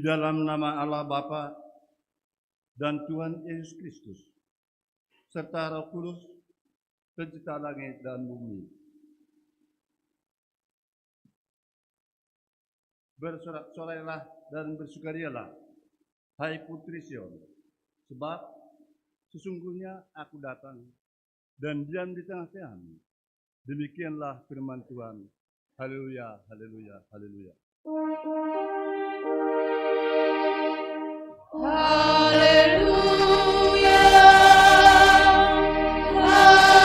dalam nama Allah Bapa dan Tuhan Yesus Kristus, serta Roh Kudus, pencipta langit dan bumi. Bersorak-sorailah dan bersukarialah, hai putri Sion, sebab sesungguhnya aku datang dan diam di tengah-tengahmu. Demikianlah firman Tuhan. Haleluya, haleluya, haleluya. Haleluya, haleluya, haleluya.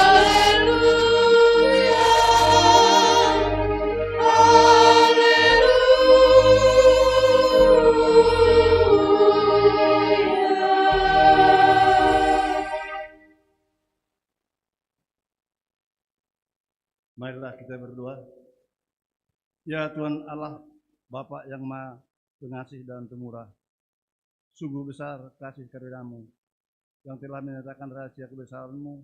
Marilah kita berdoa. Ya Tuhan Allah, Bapa yang Maha Pengasih dan Pemurah, sungguh besar kasih karunia-Mu yang telah menyatakan rahasia kebesaran-Mu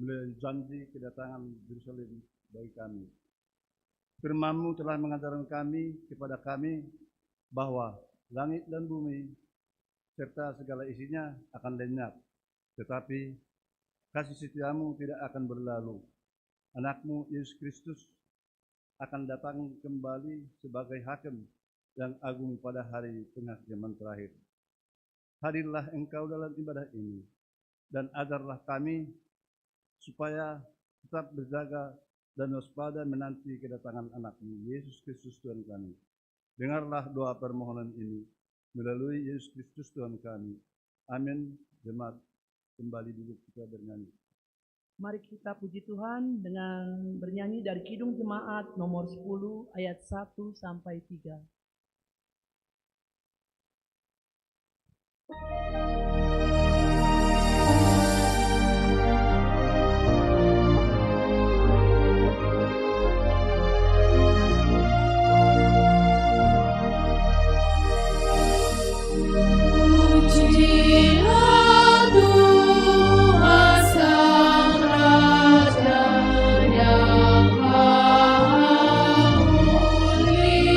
melalui janji kedatangan Yerusalem bagi kami. Firman-Mu telah mengajarkan kepada kami bahwa langit dan bumi serta segala isinya akan lenyap, tetapi kasih setia-Mu tidak akan berlalu. Anak-Mu Yesus Kristus akan datang kembali sebagai hakim yang agung pada hari penghakiman terakhir. Hadirlah Engkau dalam ibadah ini dan ajarlah kami supaya tetap berjaga dan waspada menanti kedatangan anak-Mu Yesus Kristus Tuhan kami. Dengarlah doa permohonan ini melalui Yesus Kristus Tuhan kami. Amin. Jemaat kembali duduk, kita bernyanyi. Mari kita puji Tuhan dengan bernyanyi dari Kidung Jemaat nomor 10 ayat 1 sampai 3. Yang Maha Muli.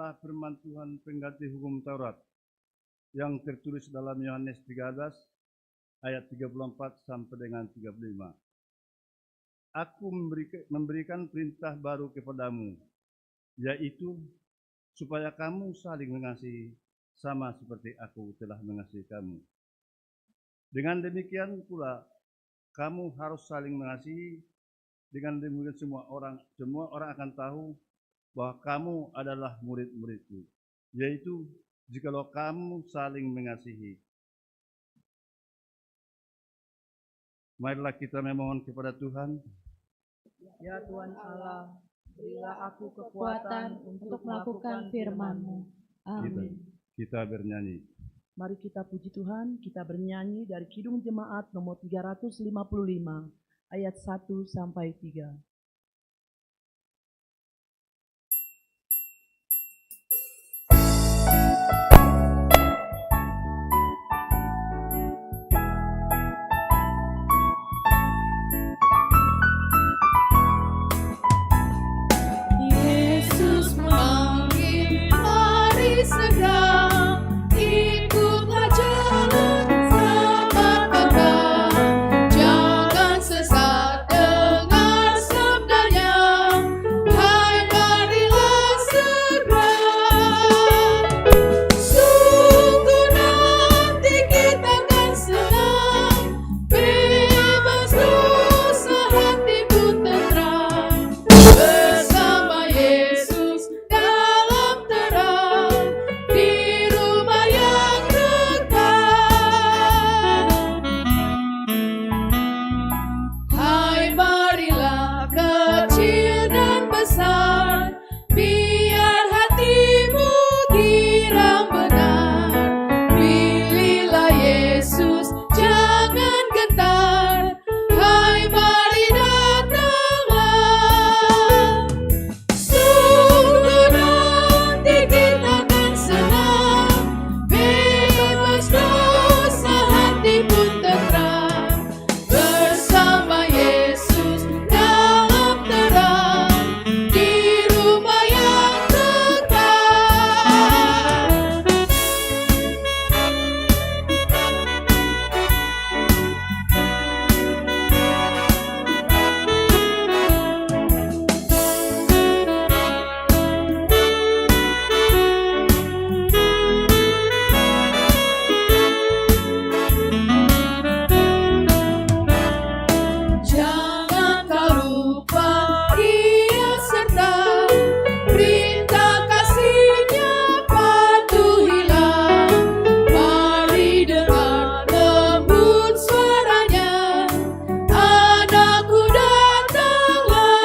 adalah firman Tuhan pengganti hukum Taurat yang tertulis dalam Yohanes 13 ayat 34 sampai dengan 35. Aku memberikan perintah baru kepadamu, yaitu supaya kamu saling mengasihi sama seperti aku telah mengasihi kamu. Dengan demikian pula kamu harus saling mengasihi. Dengan demikian semua orang akan tahu bahwa kamu adalah murid-muridku, yaitu jikalau kamu saling mengasihi. Marilah kita memohon kepada Tuhan. Ya Tuhan Allah, berilah aku kekuatan untuk melakukan firman-Mu. Amin. Kita bernyanyi. Mari kita puji Tuhan, kita bernyanyi dari Kidung Jemaat nomor 355, ayat 1 sampai 3. Yesus memanggil, mari segera ikutlah jalan selamat datang. Jangan sesat dengar sabdanya, hai marilah segera. Sungguh nanti kita akan senang, bebas dosa hati pun tenteram. Bersama Yesus dalam terang, di rumah yang dekat. Hai marilah kecil dan besar, biar hatimu girang benar. Pilihlah Yesus, jangan gentar, hai mari datanglah. Sungguh nanti kita akan senang, bebas dosa hati pun tenteram. Bersama Yesus dalam terang, di rumah yang dekat. Jangan kau lupa Dia serta perintah kasih-Nya patuhilah. Mari dengar lembut suaranya, anakku datanglah.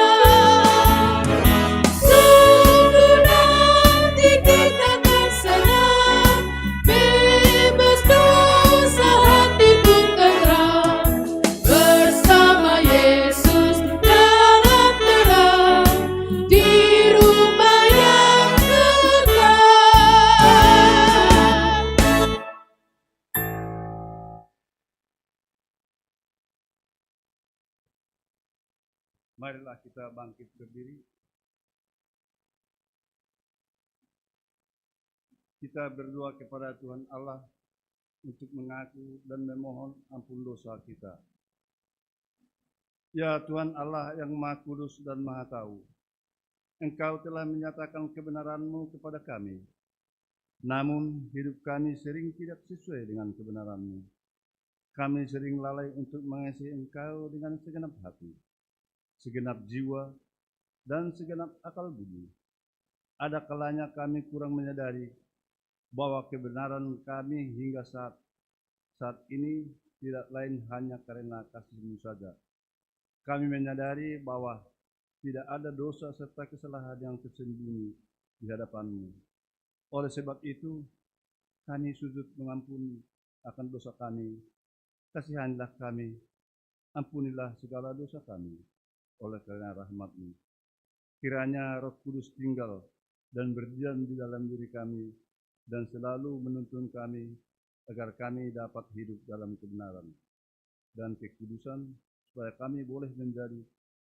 Sungguh nanti kita akan senang, bebas dosa hati pun tenteram. Bersama Yesus dalam terang, di rumah yang dekat. Marilah kita bangkit berdiri. Kita berdoa kepada Tuhan Allah untuk mengaku dan memohon ampun dosa kita. Ya Tuhan Allah yang Maha Kudus dan Maha Tahu, Engkau telah menyatakan kebenaran-Mu kepada kami. Namun hidup kami sering tidak sesuai dengan kebenaran-Mu. Kami sering lalai untuk mengasihi Engkau dengan segenap hati, segenap jiwa, dan segenap akal budi. Ada kalanya kami kurang menyadari bahwa kebenaran kami hingga saat ini tidak lain hanya karena kasih-Mu saja. Kami menyadari bahwa tidak ada dosa serta kesalahan yang tersembunyi di hadapan-Mu. Oleh sebab itu, kami sujud mengampuni akan dosa kami. Kasihanilah kami, ampunilah segala dosa kami oleh karena rahmat-Mu. Kiranya Roh Kudus tinggal dan berdiam di dalam diri kami dan selalu menuntun kami agar kami dapat hidup dalam kebenaran dan kekudusan, supaya kami boleh menjadi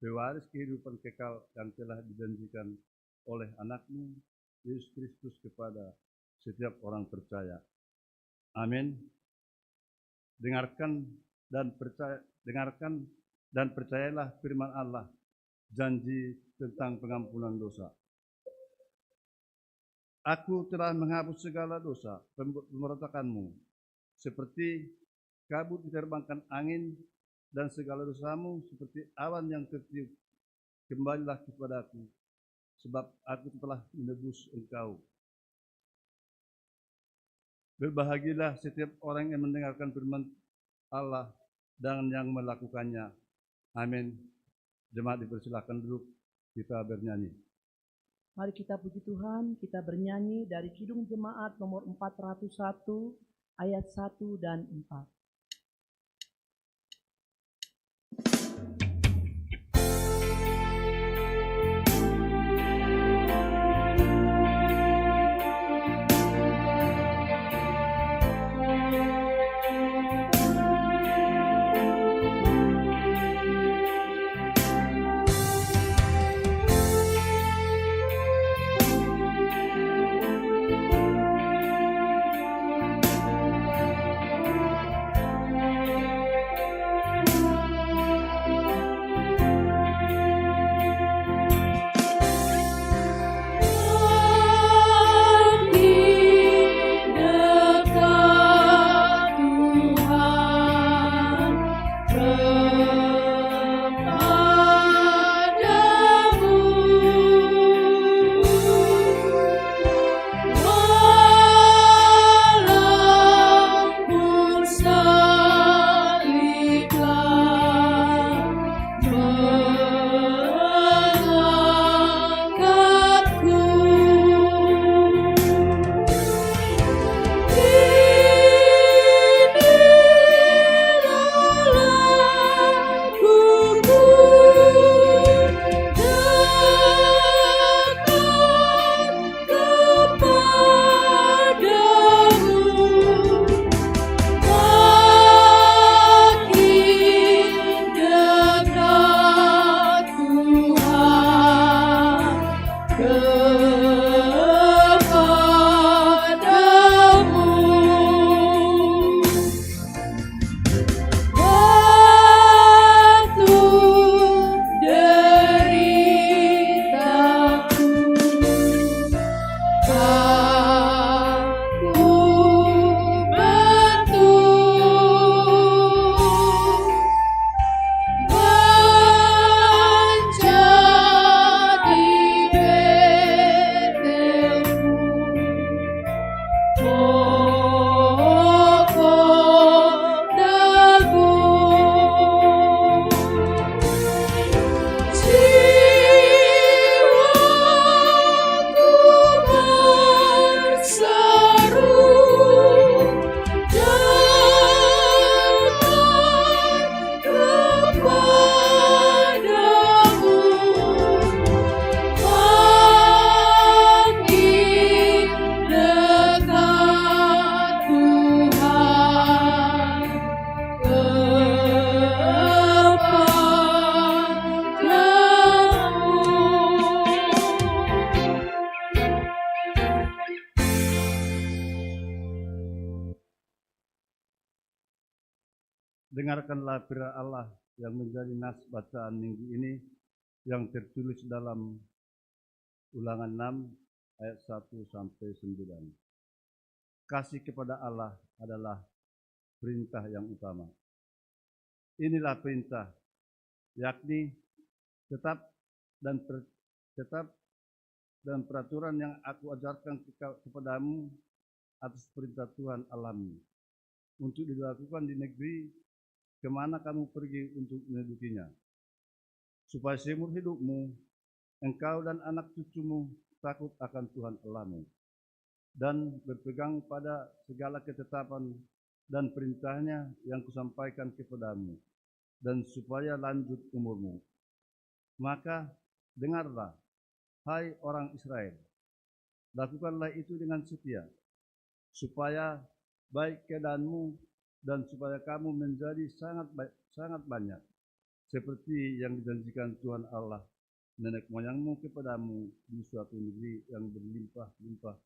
pewaris kehidupan kekal yang telah dijanjikan oleh anak-Mu, Yesus Kristus kepada setiap orang percaya. Amin. Dengarkan dan percayalah firman Allah, janji tentang pengampunan dosa. Aku telah menghapus segala dosa pemberontakanmu, seperti kabut diterbangkan angin, dan segala dosamu seperti awan yang tertiup. Kembalilah kepadaku, sebab aku telah menebus engkau. Berbahagialah setiap orang yang mendengarkan firman Allah dan yang melakukannya. Amin. Jemaat dipersilakan duduk, kita bernyanyi. Mari kita puji Tuhan, kita bernyanyi dari Kidung Jemaat nomor 401 ayat 1 dan 4. Dengarkanlah firman Allah yang menjadi nas bacaan minggu ini yang tertulis dalam Ulangan 6 ayat 1 sampai 9. Kasih kepada Allah adalah perintah yang utama. Inilah perintah, yakni tetap dan peraturan yang aku ajarkan kepadamu atas perintah Tuhan Allahmu, untuk dilakukan di negeri kemana kamu pergi untuk mendudukinya, supaya seumur hidupmu engkau dan anak cucumu takut akan Tuhan Allahmu, dan berpegang pada segala ketetapan dan perintahnya yang kusampaikan kepadamu, dan supaya lanjut umurmu. Maka dengarlah, hai orang Israel, lakukanlah itu dengan setia, supaya baik keadaanmu dan supaya kamu menjadi sangat banyak, seperti yang dijanjikan Tuhan Allah nenek moyangmu kepadamu di suatu negeri yang berlimpah-limpah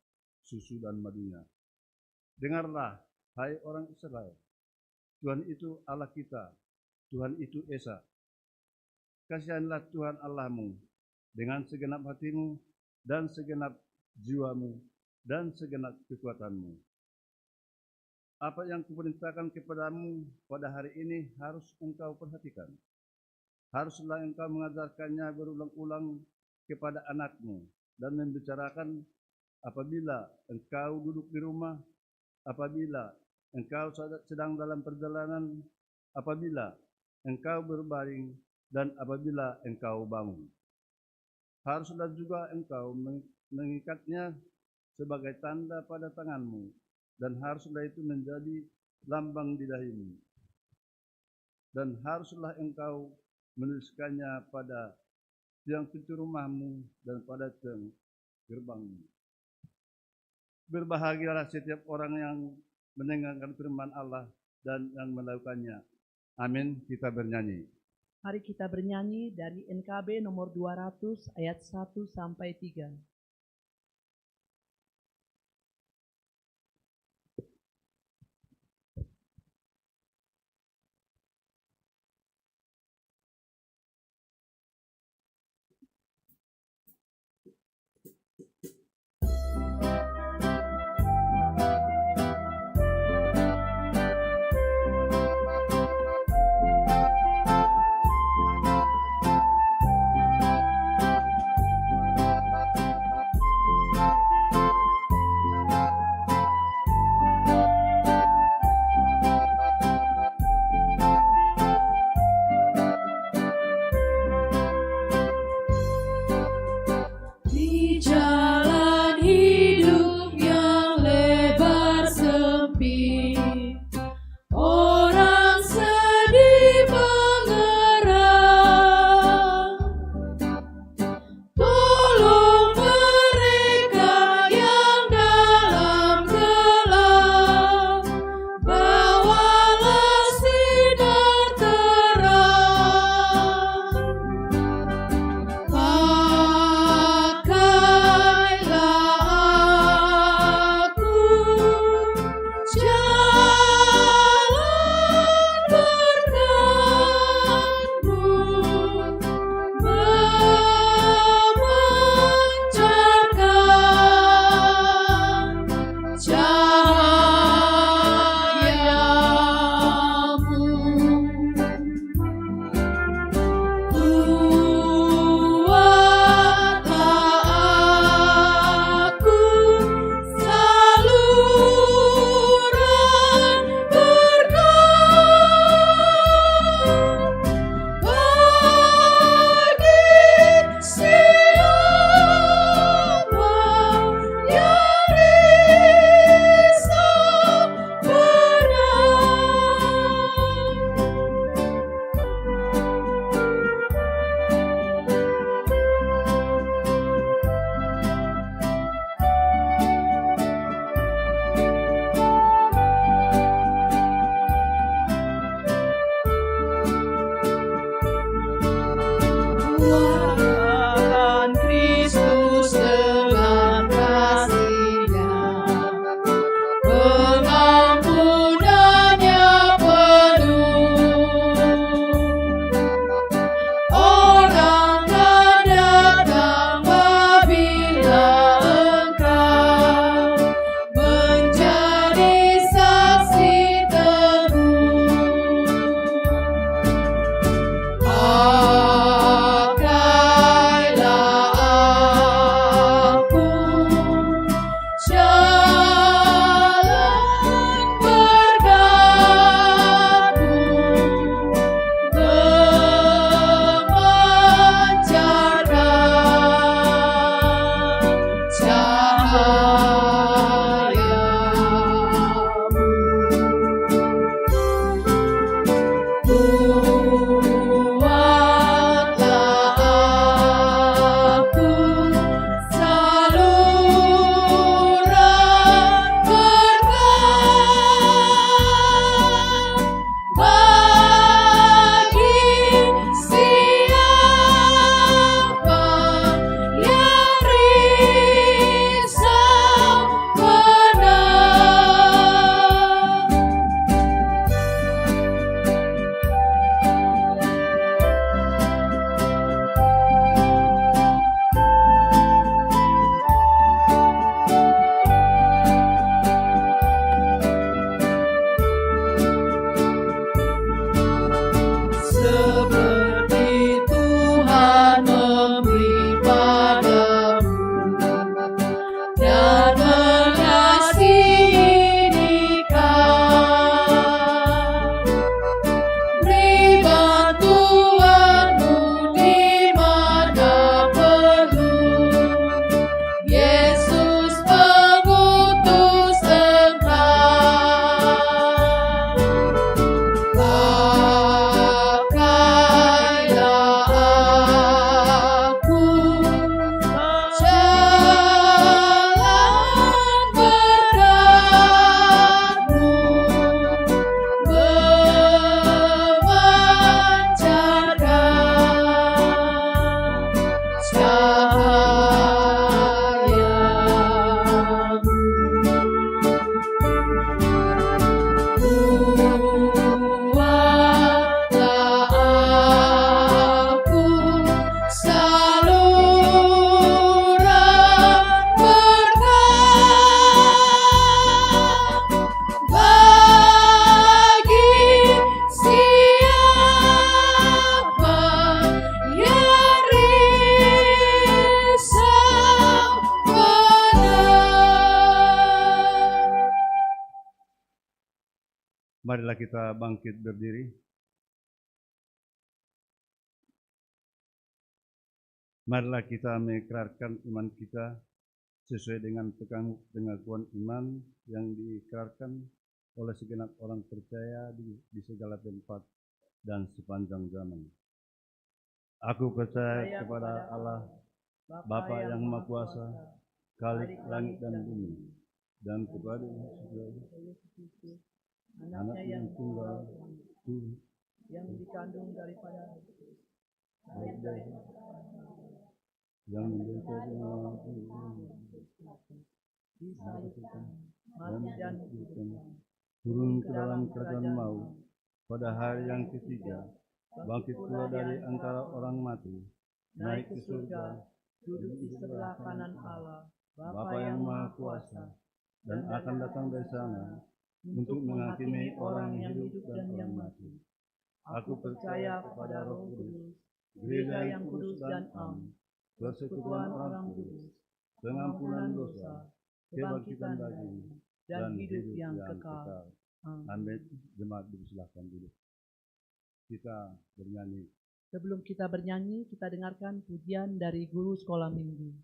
susu dan madunya. Dengarlah, hai orang Israel, Tuhan itu Allah kita, Tuhan itu Esa. Kasihanlah Tuhan Allahmu dengan segenap hatimu dan segenap jiwamu dan segenap kekuatanmu. Apa yang kuperintahkan kepadamu pada hari ini harus engkau perhatikan. Haruslah engkau mengajarkannya berulang-ulang kepada anakmu dan membicarakan apabila engkau duduk di rumah, apabila engkau sedang dalam perjalanan, apabila engkau berbaring, dan apabila engkau bangun. Haruslah juga engkau mengikatnya sebagai tanda pada tanganmu, dan haruslah itu menjadi lambang di dahimu. Dan haruslah engkau menuliskannya pada tiang pintu rumahmu dan pada tiang gerbangmu. Berbahagialah setiap orang yang mendengarkan firman Allah dan yang melakukannya. Amin. Kita bernyanyi. Mari kita bernyanyi dari NKB nomor 200 ayat 1 sampai 3. Marilah kita bangkit berdiri. Marilah kita mengikrarkan iman kita sesuai dengan pengakuan iman yang diikrarkan oleh segenap orang percaya di segala tempat dan sepanjang zaman. Aku percaya kepada Allah, Bapa yang Maha Kuasa, Khalik langit dan bumi, dan kepada Anak yang tunggal, Tuhan yang dikandung daripada yang menjadi disalibkan, mati dan turun ke dalam kerajaan maut pada hari yang ketiga, bangkit pula dari antara orang mati, naik ke surga, duduk di sebelah kanan Allah, Bapa yang Maha Kuasa, dan akan datang dari sana untuk menghakimi orang yang hidup dan yang mati. Aku percaya kepada Roh Kudus, gereja yang kudus dan am, persekutuan orang kudus, pengampunan dosa, kebangkitan daging, dan hidup yang kekal. Amin. Jemaat dipersilahkan duduk. Kita bernyanyi. Sebelum kita bernyanyi, kita dengarkan pujian dari guru sekolah minggu.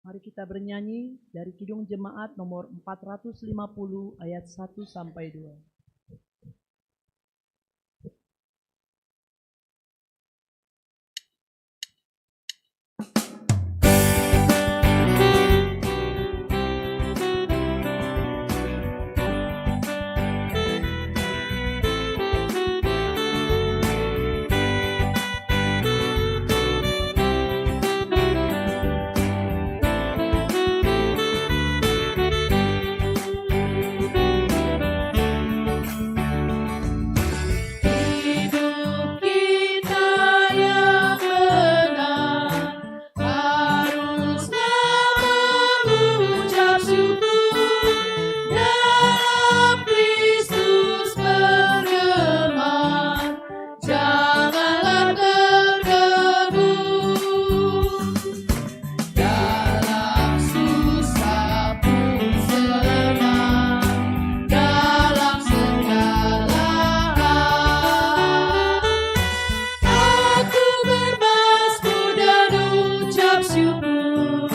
Mari kita bernyanyi dari Kidung Jemaat nomor 450 ayat 1 sampai 2. Hidup kita yang benar harusnya mengucap syukur dalam Kristus bergema, janganlah terkebun dalam susah pun senang, dalam segala hal. Aku bermasmur dan ucap syukur,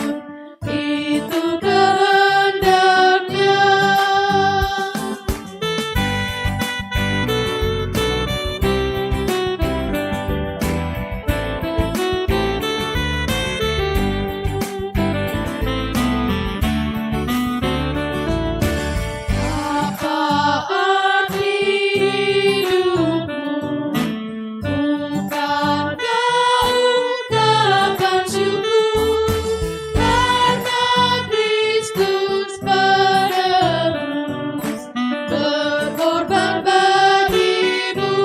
itu kehendaknya. Apa arti hidupmu? Bukankah ungkapan syukur karena Kristus penebus berkorban bagimu?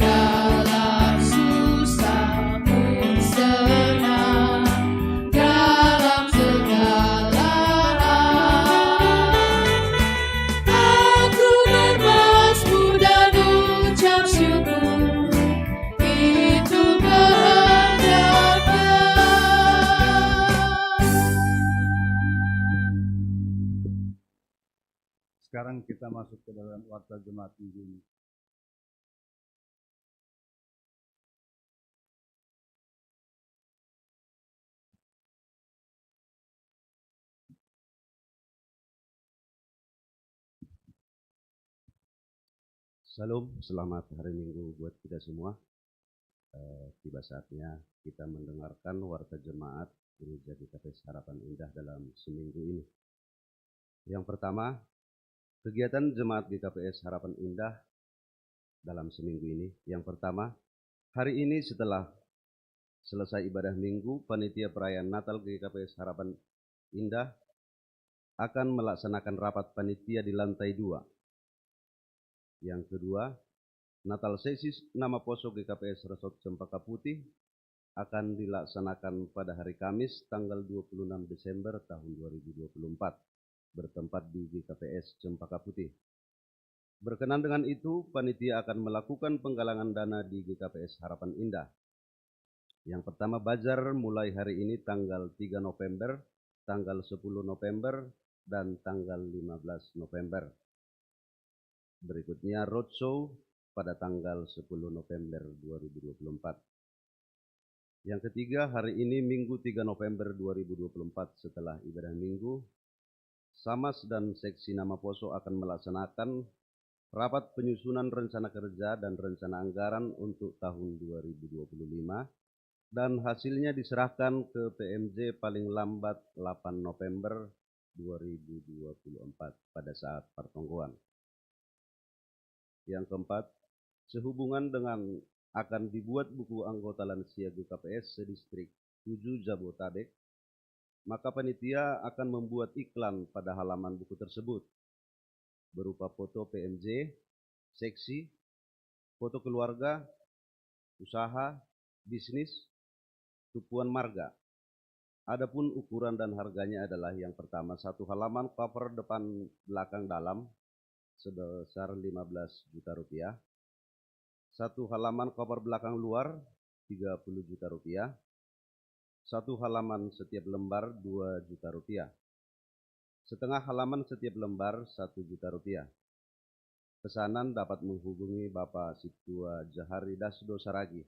Dalam susah pun senang, dalam segala hal. Aku bermasmur dan ucap syukur, itu kehendaknya. Sekarang kita masuk ke dalam warta jemaat minggu ini. Salam, selamat hari Minggu buat kita semua. Tiba saatnya kita mendengarkan warta jemaat Gereja GKPS Harapan Indah dalam seminggu ini. Yang pertama, kegiatan jemaat GKPS Harapan Indah dalam seminggu ini. Yang pertama, hari ini setelah selesai ibadah minggu, panitia perayaan Natal GKPS Harapan Indah akan melaksanakan rapat panitia di lantai 2. Yang kedua, Natal sesi nama poso GKPS Resort Cempaka Putih akan dilaksanakan pada hari Kamis tanggal 26 Desember tahun 2024 bertempat di GKPS Cempaka Putih. Berkenan dengan itu, panitia akan melakukan penggalangan dana di GKPS Harapan Indah. Yang pertama, bazar mulai hari ini tanggal 3 November, tanggal 10 November, dan tanggal 15 November. Berikutnya roadshow pada tanggal 10 November 2024. Yang ketiga, hari ini Minggu 3 November 2024 setelah ibadah Minggu, Samas dan Seksi Nama Poso akan melaksanakan rapat penyusunan rencana kerja dan rencana anggaran untuk tahun 2025 dan hasilnya diserahkan ke PMJ paling lambat 8 November 2024 pada saat pertonggoan. Yang keempat, sehubungan dengan akan dibuat buku anggota lansia GKPS sedistrik 7 Jabotabek, maka panitia akan membuat iklan pada halaman buku tersebut berupa foto PMJ, seksi, foto keluarga, usaha, bisnis, tupuan marga. Adapun ukuran dan harganya adalah yang pertama, 1 halaman cover depan belakang dalam sebesar 15 juta rupiah. 1 halaman cover belakang luar 30 juta rupiah. 1 halaman setiap lembar 2 juta rupiah. Setengah halaman setiap lembar 1 juta rupiah. Pesanan dapat menghubungi Bapak Situa Jahari Dasdo Saragi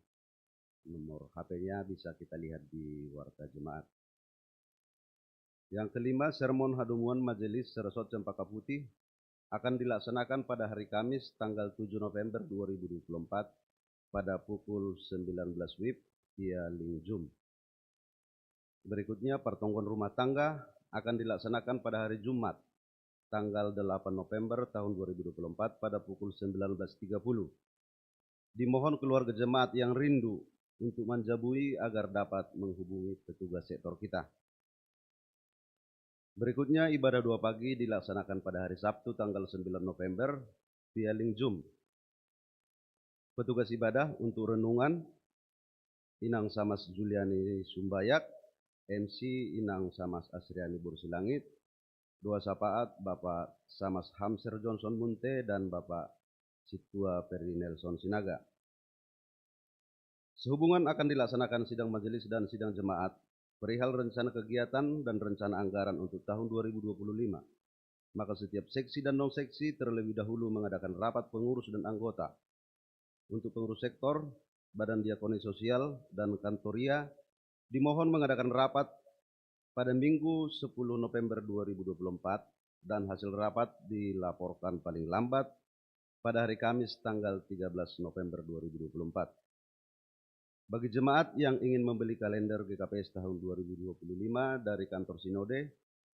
Nomor HP-nya bisa kita lihat di Warta Jemaat. Yang kelima, sermon hadumuan Majelis Seresot Cempaka Putih akan dilaksanakan pada hari Kamis tanggal 7 November 2024 pada pukul 19 WIB via link Zoom. Berikutnya, pertemuan rumah tangga akan dilaksanakan pada hari Jumat tanggal 8 November tahun 2024 pada pukul 19.30. Dimohon keluarga jemaat yang rindu untuk menjabui agar dapat menghubungi petugas sektor kita. Berikutnya, ibadah 2 pagi dilaksanakan pada hari Sabtu tanggal 9 November via link Zoom. Petugas ibadah untuk renungan, Inang Samas Juliani Sumbayak, MC Inang Samas Asriani Bursilangit, doa syafaat Bapak Samas Hamser Johnson Munte dan Bapak Situa Perdi Nelson Sinaga. Sehubungan akan dilaksanakan sidang majelis dan sidang jemaat perihal rencana kegiatan dan rencana anggaran untuk tahun 2025. Maka setiap seksi dan non-seksi terlebih dahulu mengadakan rapat pengurus dan anggota. Untuk pengurus sektor, Badan Diakoni Sosial, dan Kantoria dimohon mengadakan rapat pada Minggu 10 November 2024 dan hasil rapat dilaporkan paling lambat pada hari Kamis tanggal 13 November 2024. Bagi jemaat yang ingin membeli kalender GKPS tahun 2025 dari kantor Sinode,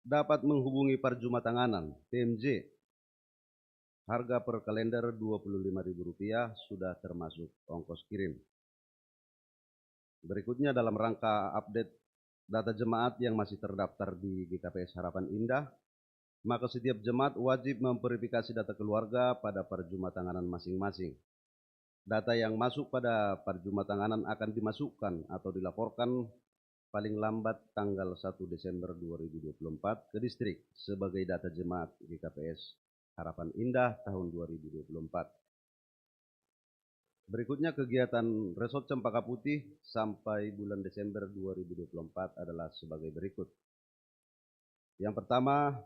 dapat menghubungi Parjumatanganan, PMJ. Harga per kalender Rp25.000 sudah termasuk ongkos kirim. Berikutnya dalam rangka update data jemaat yang masih terdaftar di GKPS Harapan Indah, maka setiap jemaat wajib memverifikasi data keluarga pada Parjumatanganan masing-masing. Data yang masuk pada Parjumatanganan akan dimasukkan atau dilaporkan paling lambat tanggal 1 Desember 2024 ke distrik sebagai data jemaat GKPS Harapan Indah tahun 2024. Berikutnya kegiatan Resort Cempaka Putih sampai bulan Desember 2024 adalah sebagai berikut. Yang pertama,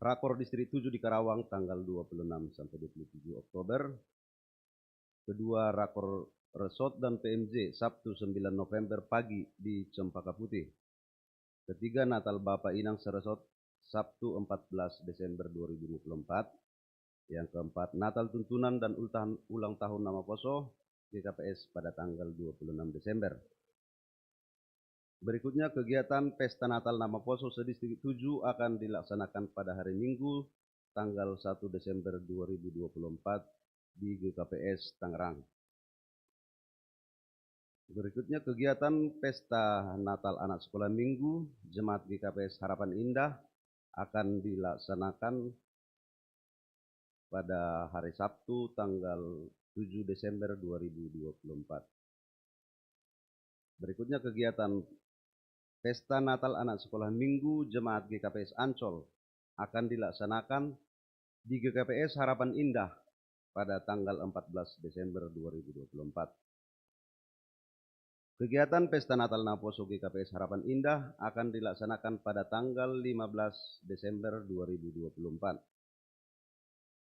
Rakor Distrik 7 di Karawang tanggal 26 sampai 27 Oktober. Kedua, Rakor Resort dan PMJ Sabtu 9 November pagi di Cempaka Putih. Ketiga, Natal Bapak Inang Seresot Sabtu 14 Desember 2024. Yang keempat, Natal Tuntunan dan ulang tahun Nama Poso GKPS pada tanggal 26 Desember. Berikutnya kegiatan Pesta Natal Nama Poso sedistrik 7 akan dilaksanakan pada hari Minggu tanggal 1 Desember 2024 di GKPS Tangerang. Berikutnya kegiatan Pesta Natal Anak Sekolah Minggu Jemaat GKPS Harapan Indah akan dilaksanakan pada hari Sabtu tanggal 7 Desember 2024. Berikutnya kegiatan Pesta Natal Anak Sekolah Minggu Jemaat GKPS Ancol akan dilaksanakan di GKPS Harapan Indah pada tanggal 14 Desember 2024. Kegiatan Pesta Natal Naposo GKPS Harapan Indah akan dilaksanakan pada tanggal 15 Desember 2024.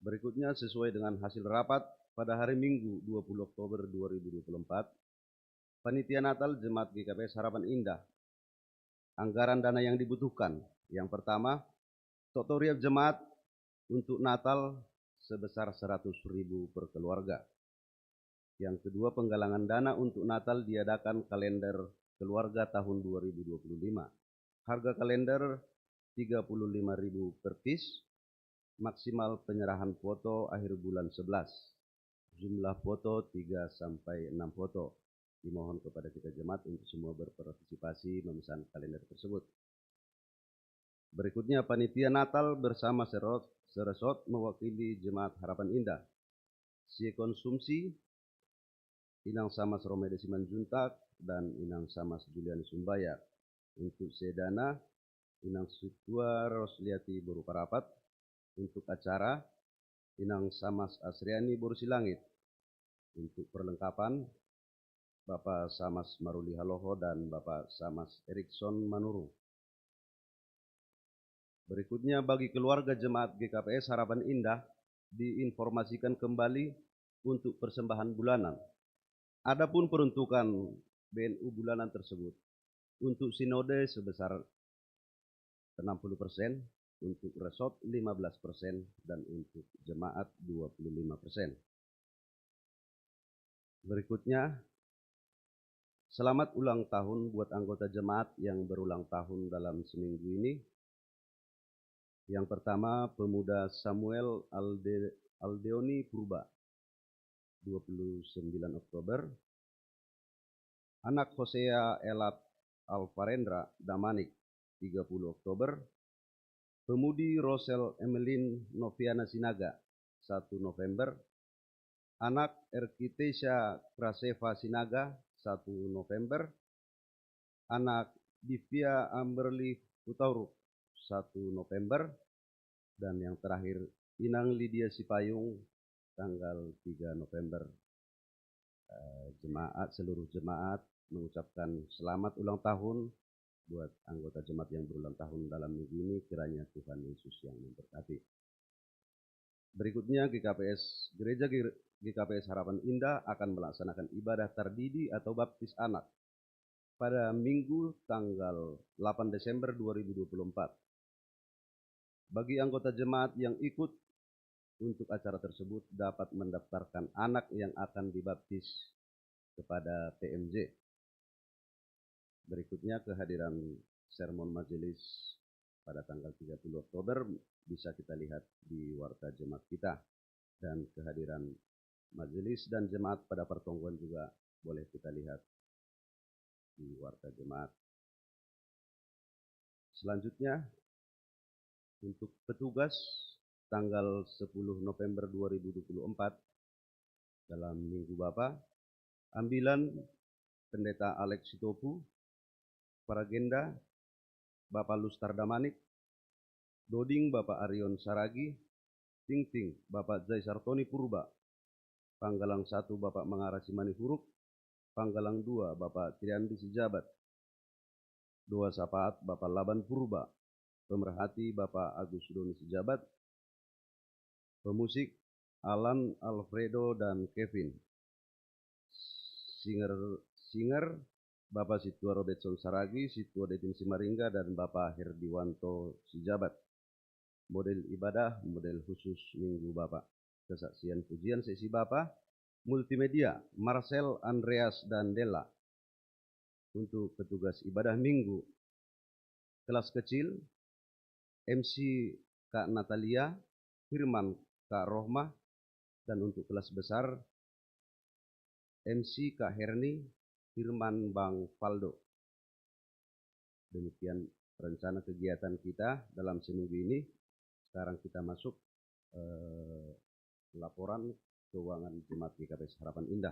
Berikutnya sesuai dengan hasil rapat pada hari Minggu 20 Oktober 2024, Panitia Natal Jemaat GKPS Harapan Indah. Anggaran dana yang dibutuhkan. Yang pertama, tutorial jemaat untuk Natal sebesar 100.000 per keluarga. Yang kedua, penggalangan dana untuk Natal diadakan kalender keluarga tahun 2025. Harga kalender 35.000 per piece, maksimal penyerahan foto akhir bulan 11. Jumlah foto 3 sampai 6 foto. Dimohon kepada kita jemaat untuk semua berpartisipasi memesan kalender tersebut. Berikutnya Panitia Natal bersama Seresot mewakili Jemaat Harapan Indah. Si konsumsi Inang Samas Romede Simanjuntak dan Inang Samas Juliani Sumbaya. Untuk sedana Inang Situa Rosliati Boruparapat. Untuk acara Inang Samas Asriani Borsilangit. Untuk perlengkapan Bapak Samas Maruli Haloho dan Bapak Samas Erikson Manuru. Berikutnya bagi keluarga jemaat GKPS Harapan Indah diinformasikan kembali untuk persembahan bulanan. Adapun peruntukan BNU bulanan tersebut. Untuk sinode sebesar 60%, untuk resort 15%, dan untuk jemaat 25%. Berikutnya, selamat ulang tahun buat anggota jemaat yang berulang tahun dalam seminggu ini. Yang pertama, pemuda Samuel Aldeoni Purba, 29 Oktober. Anak Hosea Elat Alfarendra Damanik, 30 Oktober. Pemudi Rosel Emeline Noviana Sinaga, 1 November. Anak Erkitesha Kraseva Sinaga, 1 November. Anak Divya Amberly Hutauruk, 1 November. Dan yang terakhir, Inang Lydia Sipayung, tanggal 3 November. Seluruh jemaat mengucapkan selamat ulang tahun buat anggota jemaat yang berulang tahun dalam minggu ini. Kiranya Tuhan Yesus yang memberkati. Berikutnya, Gereja GKPS Harapan Indah akan melaksanakan ibadah tardidi atau baptis anak pada Minggu tanggal 8 Desember 2024. Bagi anggota jemaat yang ikut untuk acara tersebut dapat mendaftarkan anak yang akan dibaptis kepada PMJ. Berikutnya, kehadiran sermon majelis pada tanggal 30 Oktober bisa kita lihat di warta jemaat kita. Dan kehadiran majelis dan jemaat pada pertemuan juga boleh kita lihat di warta jemaat. Selanjutnya, untuk petugas tanggal 10 November 2024 dalam Minggu Bapa, ambilan Pendeta Alex Sitopu, Paragenda Bapak Lustar Damanik, Doding Bapak Arion Saragi, Ting Bapak Jai Sartoni Purba, Panggalang 1 Bapak Mangarasi Manihuruk, Panggalang 2 Bapak Triandi Sejabat, Doa Sapaat Bapak Laban Purba, Pemerhati Bapak Agus Doni Sejabat, pemusik Alan, Alfredo, dan Kevin, singer Bapak Situa Robertson Saragi, Situa Detin Simaringga, dan Bapak Herdiwanto Sejabat. Model ibadah, model khusus Minggu Bapak. Kesaksian pujian sesi Bapak, multimedia, Marcel, Andreas, dan Della. Untuk petugas ibadah Minggu, kelas kecil, MC Kak Natalia, Firman Kak Rohmah, dan untuk kelas besar, MC Kak Herni, Firman Bang Faldo. Demikian rencana kegiatan kita dalam seminggu ini. Sekarang kita masuk laporan keuangan Jemaat GKPS Harapan Indah.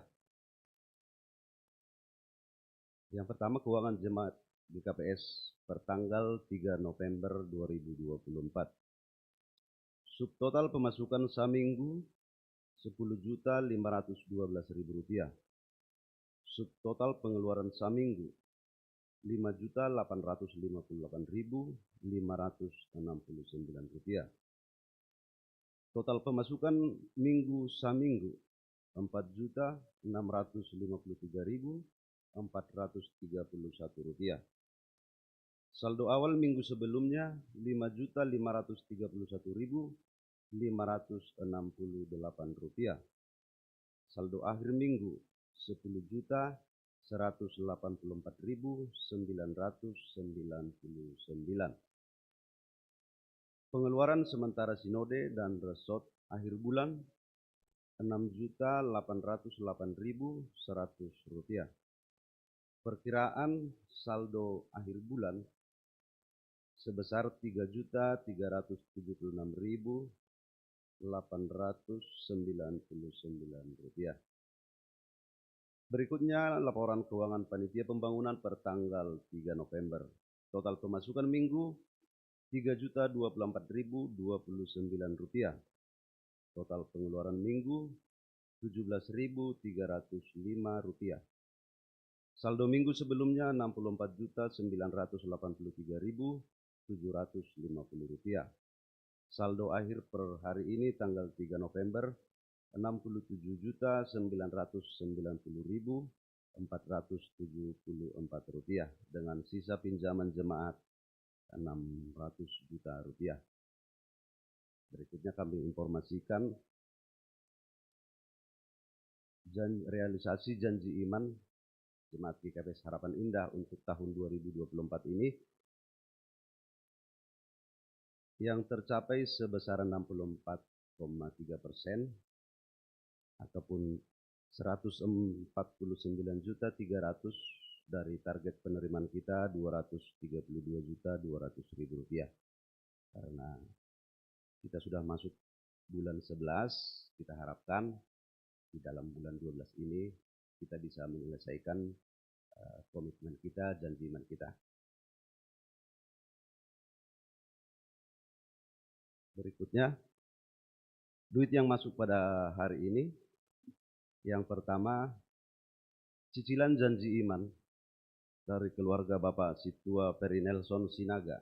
Yang pertama, keuangan Jemaat GKPS pertanggal 3 November 2024. Subtotal pemasukan saminggu Rp10.512.000. Subtotal pengeluaran saminggu Rp5.858.569. Total pemasukan minggu saminggu Rp4.653.431. Saldo awal minggu sebelumnya Rp5.531.568. Saldo akhir minggu Rp10.184.999. Pengeluaran sementara sinode dan resort akhir bulan Rp6.808.100. Perkiraan saldo akhir bulan sebesar Rp3.376.899. Berikutnya laporan keuangan panitia pembangunan per tanggal 3 November. Total pemasukan minggu Rp3.024.029. Total pengeluaran minggu Rp17.305. Saldo minggu sebelumnya Rp64.983.750. Saldo akhir per hari ini tanggal 3 November Rp67.990.000. Rp474 dengan sisa pinjaman jemaat Rp600 juta. Berikutnya kami informasikan realisasi janji iman Jemaat GKP Harapan Indah untuk tahun 2024 ini yang tercapai sebesar 64,3% ataupun 149.300.000 dari target penerimaan kita Rp232.200.000. Karena kita sudah masuk bulan 11, kita harapkan di dalam bulan 12 ini kita bisa menyelesaikan komitmen kita, janji iman kita. Berikutnya, duit yang masuk pada hari ini. Yang pertama, cicilan janji iman dari keluarga Bapak Situa Peri Nelson Sinaga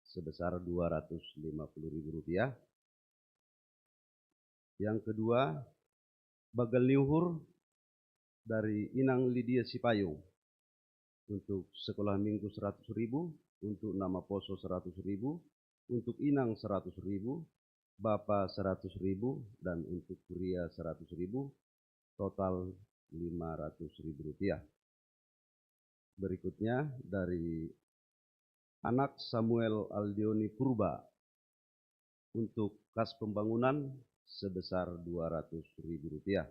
sebesar Rp250.000. Yang kedua, bagel liuhur dari Inang Lydia Sipayung untuk sekolah minggu 100.000, untuk nama poso 100.000, untuk Inang 100.000, Bapak 100.000, dan untuk kuliah 100.000, total Rp500.000. Berikutnya dari anak Samuel Aldioni Purba untuk kas pembangunan sebesar Rp200.000.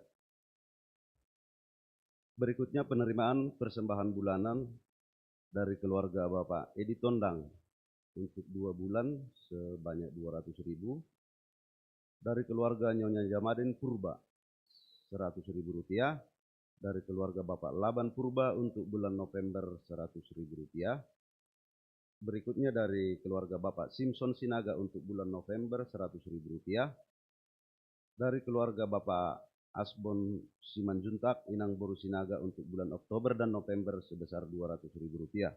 Berikutnya penerimaan persembahan bulanan dari keluarga Bapak Edi Tondang untuk 2 bulan sebanyak Rp200.000. Dari keluarga Nyonya Jamadin Purba Rp100.000. Dari keluarga Bapak Laban Purba untuk bulan November Rp100.000. Berikutnya dari keluarga Bapak Simpson Sinaga untuk bulan November Rp100.000. Dari keluarga Bapak Asbon Simanjuntak Inang Boru Sinaga untuk bulan Oktober dan November sebesar Rp200.000.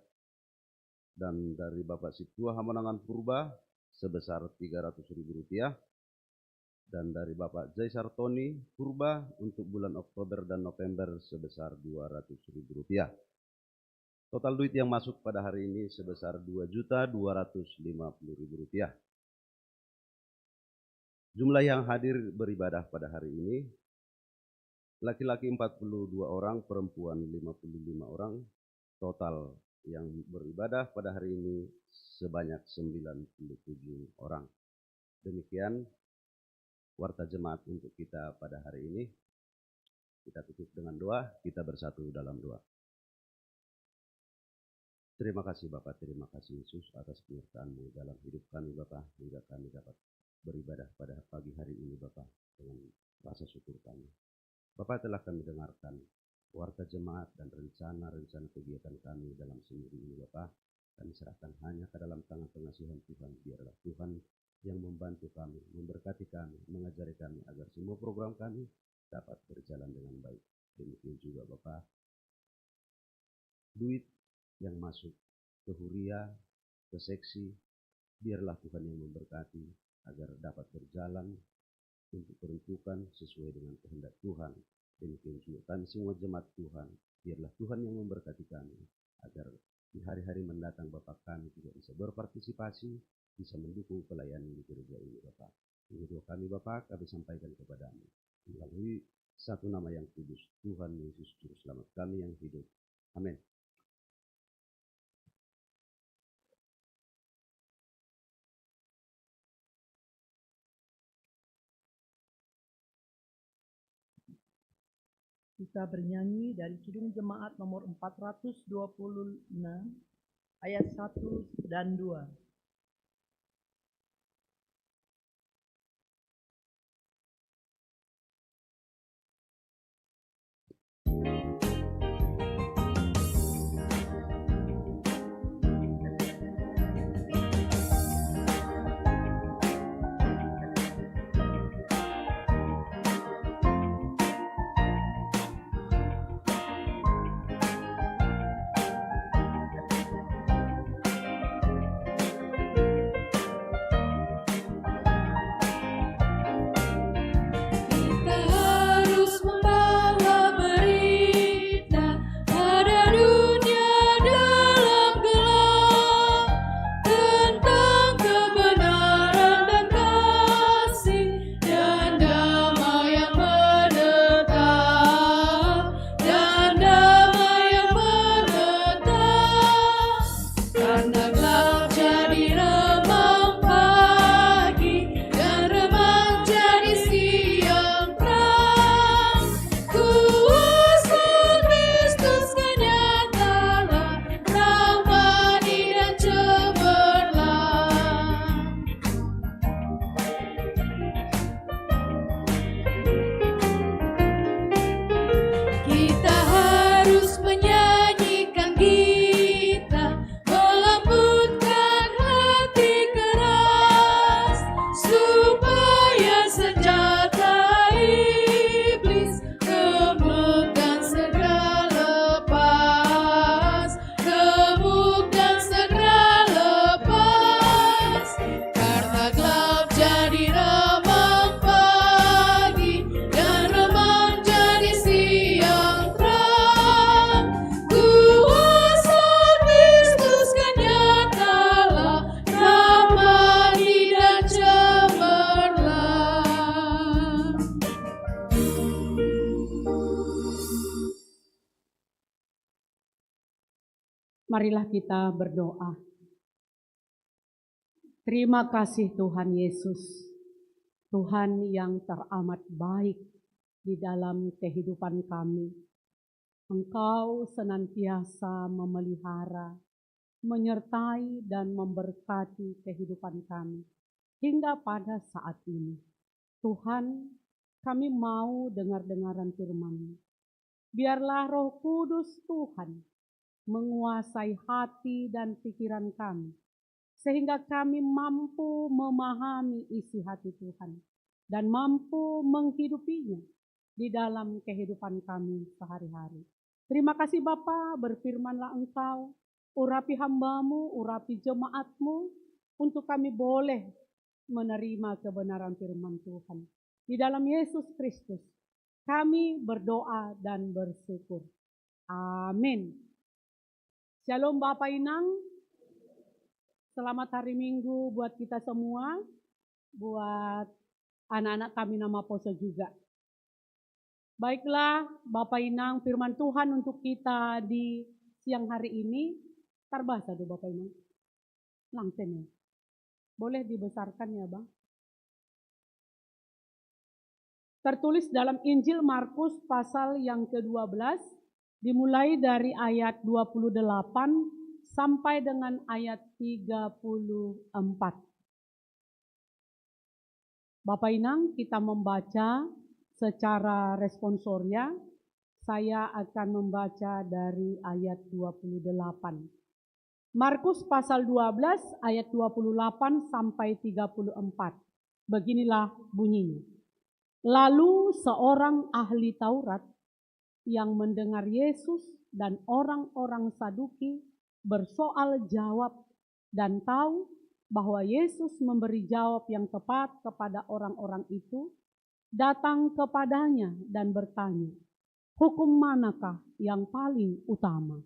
Dan dari Bapak Situa Hamonangan Purba sebesar Rp300.000. Dan dari Bapak Jaisar Tony Purba untuk bulan Oktober dan November sebesar Rp200.000. Total duit yang masuk pada hari ini sebesar Rp2.250.000. Jumlah yang hadir beribadah pada hari ini, laki-laki 42 orang, perempuan 55 orang, total yang beribadah pada hari ini sebanyak 97 orang. Demikian warta jemaat untuk kita pada hari ini. Kita tutup dengan doa, kita bersatu dalam doa. Terima kasih Bapak, terima kasih Yesus atas penyertaan-Mu dalam hidup kami Bapak, hingga kami dapat beribadah pada pagi hari ini Bapak dengan rasa syukur kami. Bapak telah kami dengarkan warta jemaat dan rencana-rencana kegiatan kami dalam seminggu ini Bapak. Kami serahkan hanya ke dalam tangan pengasihan Tuhan. Biarlah Tuhan yang membantu kami, memberkati kami, mengajari kami agar semua program kami dapat berjalan dengan baik. Demikian juga Bapak, duit yang masuk ke huria, ke seksi, biarlah Tuhan yang memberkati agar dapat berjalan untuk peruntukan sesuai dengan kehendak Tuhan. Demikian juga kami semua jemaat Tuhan, biarlah Tuhan yang memberkati kami agar di hari-hari mendatang Bapak kami juga bisa berpartisipasi, bisa mendukung pelayanan di gereja ini Bapak. Ini doa kami Bapak, kami sampaikan kepadamu melalui satu nama yang kudus, Tuhan Yesus Juru Selamat kami yang hidup. Amin. Kita bernyanyi dari Kidung Jemaat nomor 426 ayat 1 dan 2. Kita harus membawa berita Marilah kita berdoa. Terima kasih Tuhan Yesus, Tuhan yang teramat baik di dalam kehidupan kami. Engkau senantiasa memelihara, menyertai dan memberkati kehidupan kami hingga pada saat ini. Tuhan, kami mau dengar-dengaran firman-Mu. Biarlah Roh Kudus Tuhan menguasai hati dan pikiran kami, sehingga kami mampu memahami isi hati Tuhan dan mampu menghidupinya di dalam kehidupan kami sehari-hari. Terima kasih Bapa, berfirmanlah Engkau, urapi hamba-Mu, urapi jemaat-Mu, untuk kami boleh menerima kebenaran firman Tuhan. Di dalam Yesus Kristus, kami berdoa dan bersyukur. Amin. Shalom Bapak Inang. Selamat hari Minggu buat kita semua. Buat anak-anak kami nama Poso juga. Baiklah Bapak Inang, firman Tuhan untuk kita di siang hari ini. Terbahasa tuh Bapak Inang. Langsung ya. Boleh dibesarkan ya Bang. Tertulis dalam Injil Markus pasal yang ke-12. Dimulai dari ayat 28 sampai dengan ayat 34. Bapak Inang, kita membaca secara responsoria. Saya akan membaca dari ayat 28. Markus pasal 12 ayat 28 sampai 34. Beginilah bunyinya. Lalu seorang ahli Taurat yang mendengar Yesus dan orang-orang Saduki bersoal jawab dan tahu bahwa Yesus memberi jawab yang tepat kepada orang-orang itu, datang kepadanya dan bertanya, hukum manakah yang paling utama?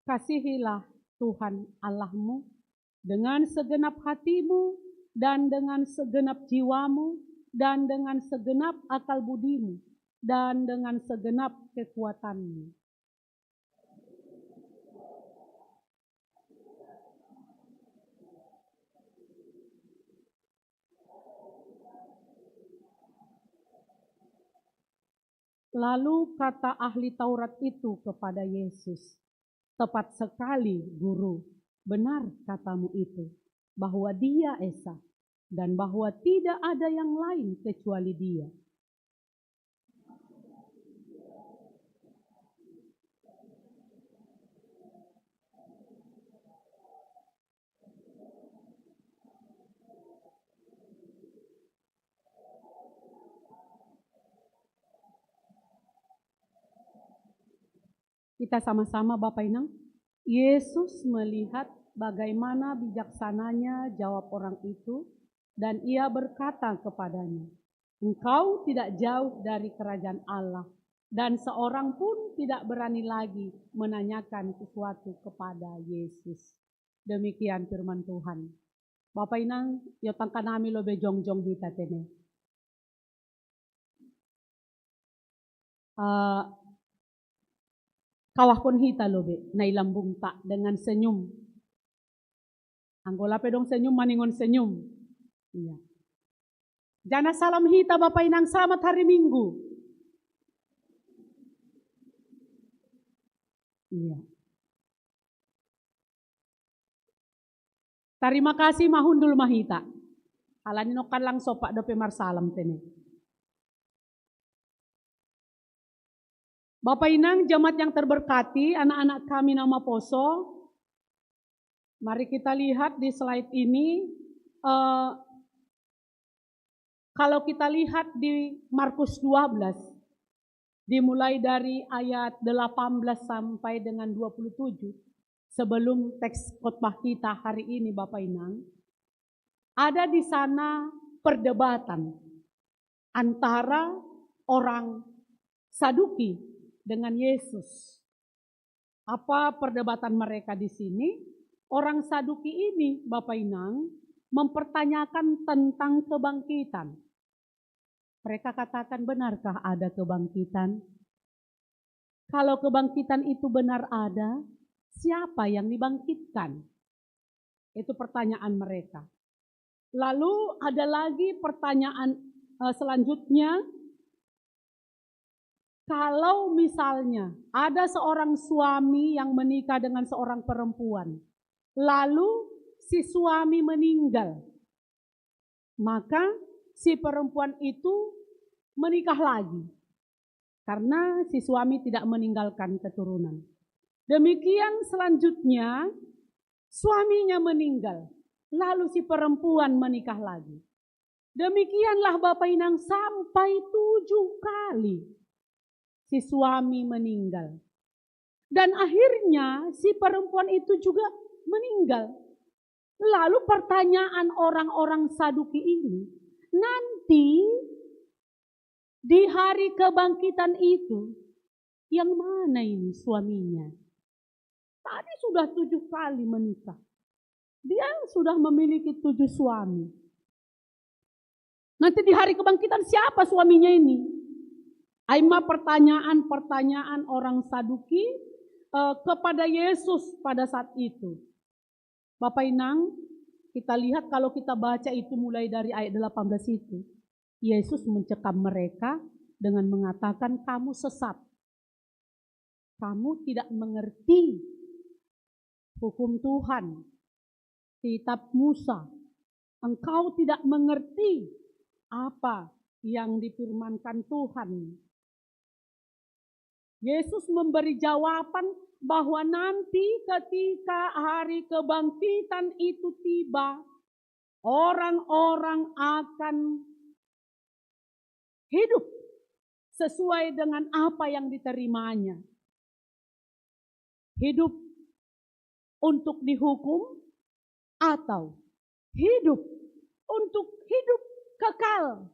Kasihilah Tuhan Allahmu dengan segenap hatimu dan dengan segenap jiwamu dan dengan segenap akal budimu dan dengan segenap kekuatanmu. Lalu kata ahli Taurat itu kepada Yesus, tepat sekali Guru, benar katamu itu, bahwa Dia Esa, dan bahwa tidak ada yang lain kecuali Dia. Kita sama-sama Bapak Inang. Yesus melihat bagaimana bijaksananya jawab orang itu, dan ia berkata kepadanya, engkau tidak jauh dari kerajaan Allah, dan seorang pun tidak berani lagi menanyakan sesuatu kepada Yesus. Demikian firman Tuhan. Bapak Inang, yotangkan kami lobe jongjong hita tene. Kawahpon hita lobe, nailambung tak dengan senyum. Anggola pedong senyum, maningon senyum. Iya. Jana salam hita Bapak Inang, selamat hari Minggu. Iya. Terima kasih mahundul mahita. Alaninokan lang sopak dope marsalam tene. Bapak Inang, jemaat yang terberkati, anak-anak kami nama Poso, mari kita lihat di slide ini, kalau kita lihat di Markus 12, dimulai dari ayat 18 sampai dengan 27, sebelum teks khotbah kita hari ini Bapak Inang, ada di sana perdebatan antara orang Saduki dengan Yesus. Apa perdebatan mereka di sini? Orang Saduki ini, Bapak Inang, mempertanyakan tentang kebangkitan. Mereka katakan, benarkah ada kebangkitan? Kalau kebangkitan itu benar ada, siapa yang dibangkitkan? Itu pertanyaan mereka. Lalu ada lagi pertanyaan selanjutnya. Kalau misalnya ada seorang suami yang menikah dengan seorang perempuan, lalu si suami meninggal, maka si perempuan itu menikah lagi karena si suami tidak meninggalkan keturunan. Demikian selanjutnya, suaminya meninggal, lalu si perempuan menikah lagi. Demikianlah Bapak Inang sampai 7 kali si suami meninggal. Dan akhirnya si perempuan itu juga meninggal. Lalu pertanyaan orang-orang Saduki ini, nanti di hari kebangkitan itu, yang mana ini suaminya? Tadi sudah 7 kali menikah. Dia sudah memiliki 7 suami. Nanti di hari kebangkitan siapa suaminya ini? Aima pertanyaan-pertanyaan orang Saduki kepada Yesus pada saat itu. Bapak Inang, kita lihat kalau kita baca itu mulai dari ayat 18 itu. Yesus mencekam mereka dengan mengatakan, kamu sesat. Kamu tidak mengerti hukum Tuhan, kitab Musa. Engkau tidak mengerti apa yang difirmankan Tuhan. Yesus memberi jawaban bahwa nanti ketika hari kebangkitan itu tiba, orang-orang akan hidup sesuai dengan apa yang diterimanya. Hidup untuk dihukum atau hidup untuk hidup kekal.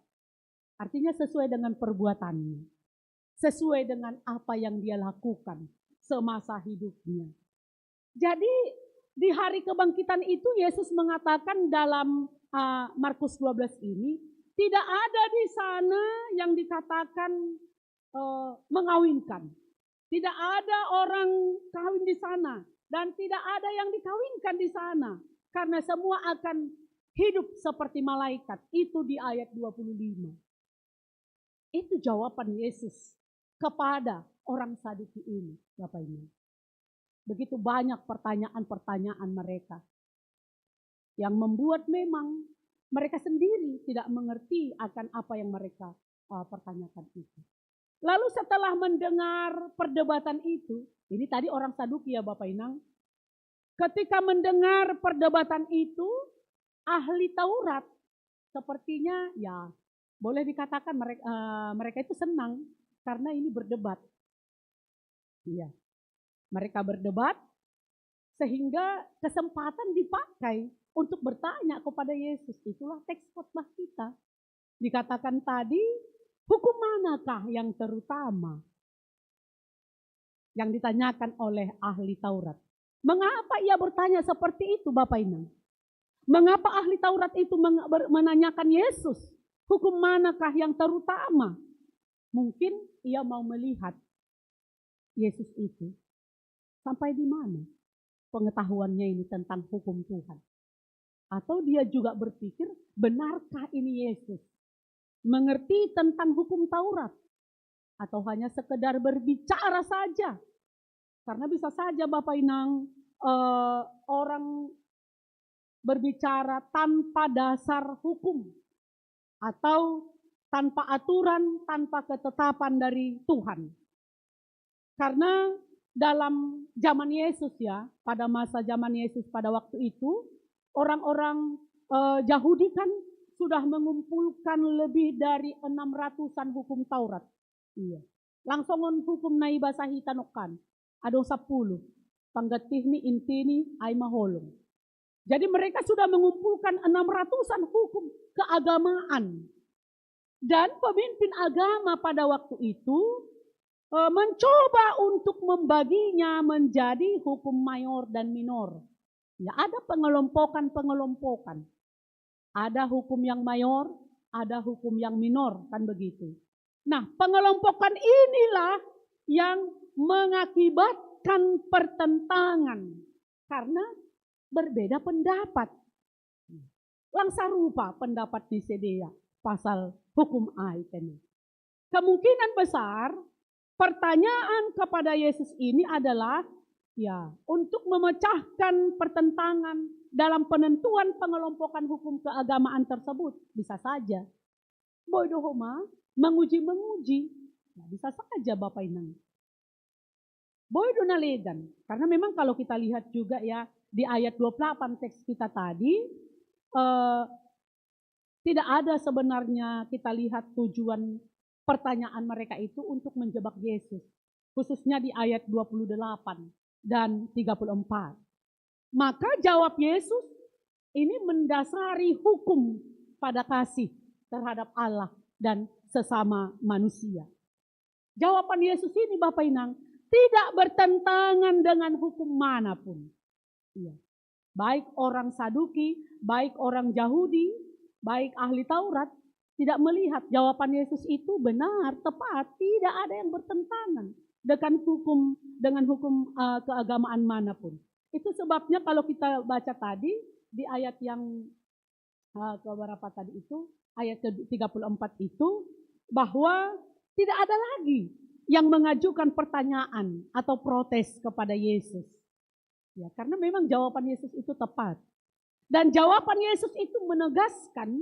Artinya sesuai dengan perbuatannya. Sesuai dengan apa yang dia lakukan semasa hidupnya. Jadi di hari kebangkitan itu Yesus mengatakan dalam Markus 12 ini, tidak ada di sana yang dikatakan mengawinkan. Tidak ada orang kawin di sana dan tidak ada yang dikawinkan di sana. Karena semua akan hidup seperti malaikat. Itu di ayat 25. Itu jawaban Yesus kepada orang Saduki ini, Bapak Ibu. Begitu banyak pertanyaan-pertanyaan mereka yang membuat memang mereka sendiri tidak mengerti akan apa yang mereka pertanyakan itu. Lalu setelah mendengar perdebatan itu, ini tadi orang Saduki ya Bapak Inang, ketika mendengar perdebatan itu, ahli Taurat sepertinya ya boleh dikatakan mereka itu senang. Karena ini berdebat. Iya. Mereka berdebat sehingga kesempatan dipakai untuk bertanya kepada Yesus. Itulah teks khotbah kita. Dikatakan tadi, hukum manakah yang terutama? Yang ditanyakan oleh ahli Taurat. Mengapa ia bertanya seperti itu Bapak Inang? Mengapa ahli Taurat itu menanyakan Yesus? Hukum manakah yang terutama? Mungkin ia mau melihat Yesus itu sampai di mana pengetahuannya ini tentang hukum Tuhan. Atau dia juga berpikir, benarkah ini Yesus mengerti tentang hukum Taurat? Atau hanya sekedar berbicara saja? Karena bisa saja Bapak Inang orang berbicara tanpa dasar hukum. Atau tanpa aturan, tanpa ketetapan dari Tuhan. Karena dalam zaman Yesus ya, pada masa zaman Yesus pada waktu itu, orang-orang Yahudi kan sudah mengumpulkan lebih dari 600-an hukum Taurat. Iya. Langsungon hukum nai basahi tanokan. Ada 10. Panggatihni intini ay maholong. Jadi mereka sudah mengumpulkan 600-an hukum keagamaan. Dan pemimpin agama pada waktu itu mencoba untuk membaginya menjadi hukum mayor dan minor. Ya ada pengelompokan-pengelompokan. Ada hukum yang mayor, ada hukum yang minor, kan begitu. Nah, pengelompokan inilah yang mengakibatkan pertentangan karena berbeda pendapat. Langsa rupa pendapat Nisidea pasal hukum ayat ini. Kemungkinan besar pertanyaan kepada Yesus ini adalah ya untuk memecahkan pertentangan dalam penentuan pengelompokan hukum keagamaan tersebut. Bisa saja. Bodohoma menguji-menguji. Nah, bisa saja Bapak Inang. Bodoh nalegan. Karena memang kalau kita lihat juga ya di ayat 28 teks kita tadi, tidak ada sebenarnya kita lihat tujuan pertanyaan mereka itu untuk menjebak Yesus. Khususnya di ayat 28 dan 34. Maka jawab Yesus ini mendasari hukum pada kasih terhadap Allah dan sesama manusia. Jawaban Yesus ini Bapak Inang tidak bertentangan dengan hukum manapun. Iya. Baik orang Saduki, baik orang Yahudi, baik ahli Taurat, tidak melihat jawaban Yesus itu benar, tepat, tidak ada yang bertentangan dengan hukum keagamaan manapun. Itu sebabnya kalau kita baca tadi di ayat yang keberapa tadi itu, ayat ke-34 itu, bahwa tidak ada lagi yang mengajukan pertanyaan atau protes kepada Yesus. Ya, karena memang jawaban Yesus itu tepat. Dan jawaban Yesus itu menegaskan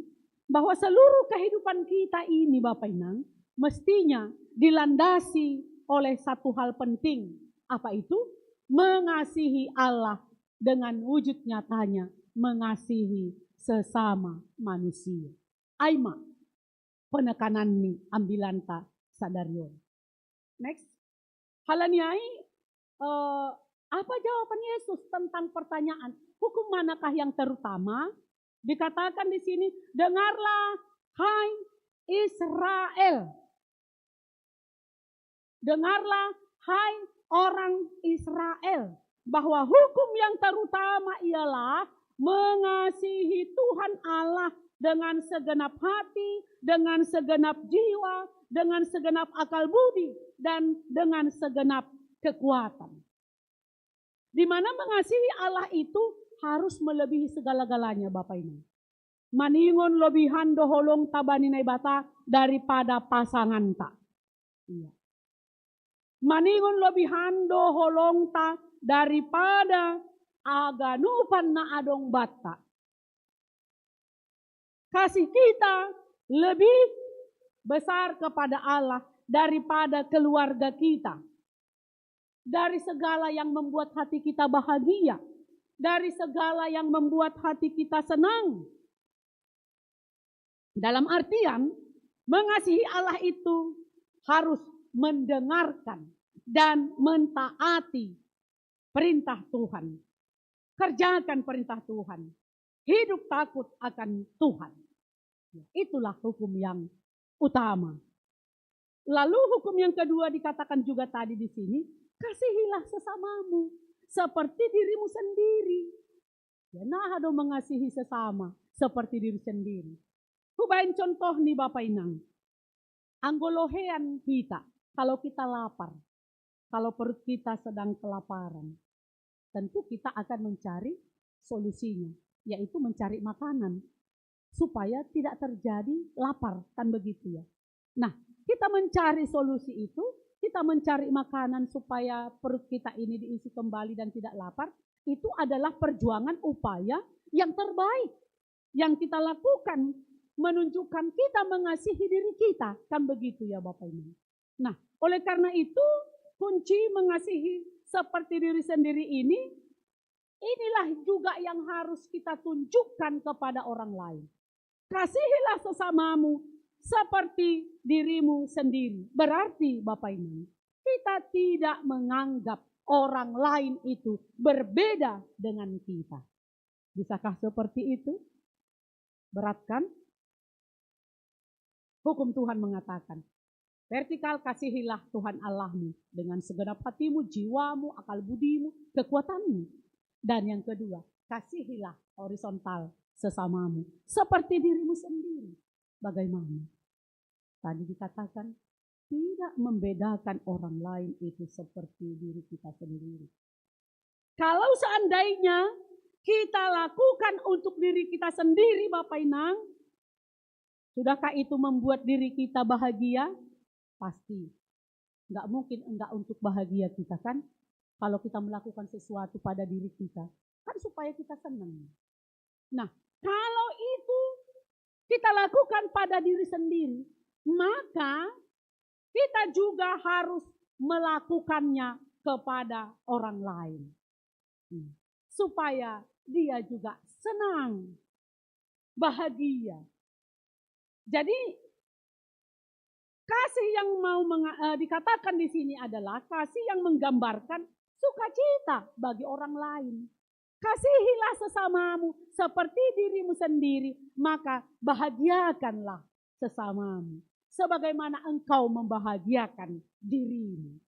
bahwa seluruh kehidupan kita ini Bapak Inang mestinya dilandasi oleh satu hal penting. Apa itu? Mengasihi Allah dengan wujud nyatanya, mengasihi sesama manusia. Aima, penekanan ni ambilanta sadarion. Next. Halaniai, apa jawaban Yesus tentang pertanyaan hukum manakah yang terutama? Dikatakan di sini, dengarlah hai Israel. Dengarlah hai orang Israel, bahwa hukum yang terutama ialah mengasihi Tuhan Allah dengan segenap hati, dengan segenap jiwa, dengan segenap akal budi, dan dengan segenap kekuatan. Di mana mengasihi Allah itu harus melebihi segala-galanya Bapak Ibu. Maningon lebihan doholong tabaninay bata daripada pasangan tak. Iya. Maningon lebihan doholong ta daripada aganupan na adong bata. Kasih kita lebih besar kepada Allah daripada keluarga kita. Dari segala yang membuat hati kita bahagia. Dari segala yang membuat hati kita senang. Dalam artian, mengasihi Allah itu harus mendengarkan dan mentaati perintah Tuhan. Kerjakan perintah Tuhan. Hidup takut akan Tuhan. Itulah hukum yang utama. Lalu hukum yang kedua dikatakan juga tadi di sini, kasihilah sesamamu seperti dirimu sendiri. Ya, nah ada mengasihi sesama seperti diri sendiri. Hubain contoh nih Bapak Inang. Anggolohean kita, kalau kita lapar, kalau perut kita sedang kelaparan, tentu kita akan mencari solusinya, yaitu mencari makanan supaya tidak terjadi lapar, kan begitu ya. Nah, kita mencari solusi itu, kita mencari makanan supaya perut kita ini diisi kembali dan tidak lapar, itu adalah perjuangan upaya yang terbaik yang kita lakukan, menunjukkan kita mengasihi diri kita, kan begitu ya Bapak Ibu. Nah, oleh karena itu kunci mengasihi seperti diri sendiri ini, inilah juga yang harus kita tunjukkan kepada orang lain. Kasihilah sesamamu seperti dirimu sendiri. Berarti Bapak Ibu, kita tidak menganggap orang lain itu berbeda dengan kita. Bisakah seperti itu? Berat kan? Hukum Tuhan mengatakan, vertikal kasihilah Tuhan Allahmu dengan segenap hatimu, jiwamu, akal budimu, kekuatanmu. Dan yang kedua, kasihilah horizontal sesamamu seperti dirimu sendiri. Bagaimana? Tadi dikatakan tidak membedakan orang lain itu seperti diri kita sendiri. Kalau seandainya kita lakukan untuk diri kita sendiri, Bapak Inang, sudahkah itu membuat diri kita bahagia? Pasti. Enggak mungkin enggak untuk bahagia kita kan? Kalau kita melakukan sesuatu pada diri kita, kan supaya kita senang. Nah, kalau itu kita lakukan pada diri sendiri, maka kita juga harus melakukannya kepada orang lain. Supaya dia juga senang, bahagia. Jadi kasih yang mau dikatakan di sini adalah kasih yang menggambarkan sukacita bagi orang lain. Kasihilah sesamamu seperti dirimu sendiri, maka bahagiakanlah sesamamu sebagaimana engkau membahagiakan dirimu.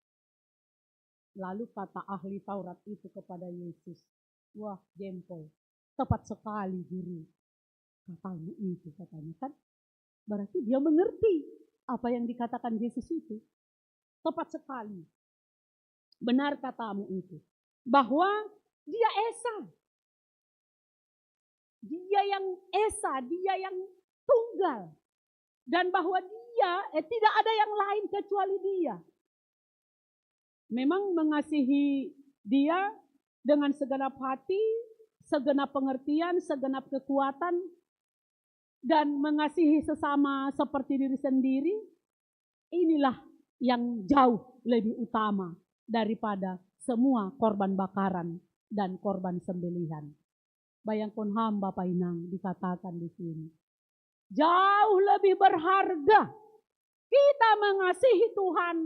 Lalu kata ahli Taurat itu kepada Yesus, wah jempol, tepat sekali guru. Katamu itu katanya kan, berarti dia mengerti apa yang dikatakan Yesus itu. Tepat sekali. Benar katamu itu. Bahwa dia esa. Dia yang esa, dia yang tunggal. Dan bahwa dia tidak ada yang lain kecuali dia. Memang mengasihi dia dengan segenap hati, segenap pengertian, segenap kekuatan, dan mengasihi sesama seperti diri sendiri, inilah yang jauh lebih utama daripada semua korban bakaran dan korban sembelihan. Bayangkan hamba Bapak Inang dikatakan di sini. Jauh lebih berharga kita mengasihi Tuhan,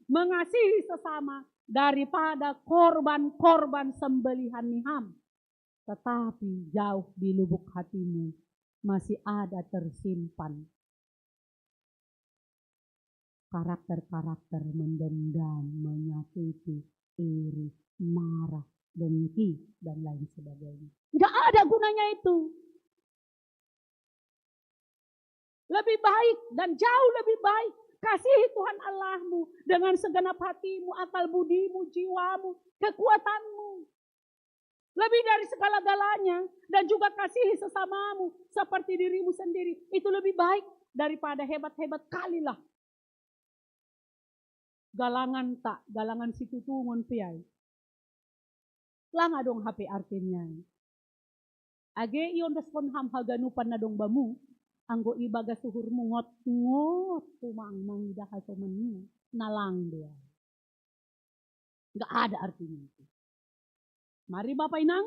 mengasihi sesama daripada korban-korban sembelihan niham. Tetapi jauh di lubuk hatimu masih ada tersimpan karakter-karakter mendendam, menyakiti, iri, marah, dengki, dan lain sebagainya. Nggak ada gunanya itu. Lebih baik dan jauh lebih baik kasihi Tuhan Allahmu dengan segenap hatimu, akal budimu, jiwamu, kekuatanmu. Lebih dari segala-galanya dan juga kasihi sesamamu seperti dirimu sendiri. Itu lebih baik daripada hebat-hebat kalilah. Galangan situ tungun piai. Langa dong HP artinya. Age iyon respon ham haganupan na dong bamu. Anggo ibaga suhurmu ngot-ngot kumang mangidah hasomanmu. Nalang dia. Enggak ada artinya itu. Mari Bapak Inang,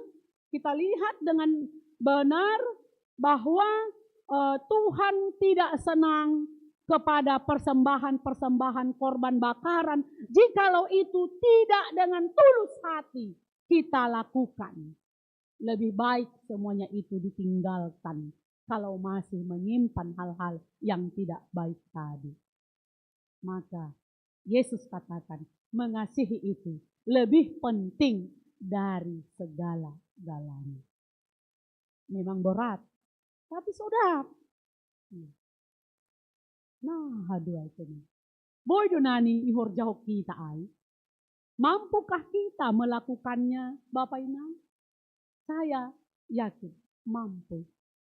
kita lihat dengan benar bahwa Tuhan tidak senang kepada persembahan-persembahan korban bakaran jikalau itu tidak dengan tulus hati kita lakukan. Lebih baik semuanya itu ditinggalkan kalau masih menyimpan hal-hal yang tidak baik tadi. Maka Yesus katakan mengasihi itu lebih penting dari segala-galanya. Memang berat, tapi saudara. Nah, haduh itu nih. Boy donani ihor jahok kita ay. Mampukah kita melakukannya, Bapak Inang? Saya yakin mampu.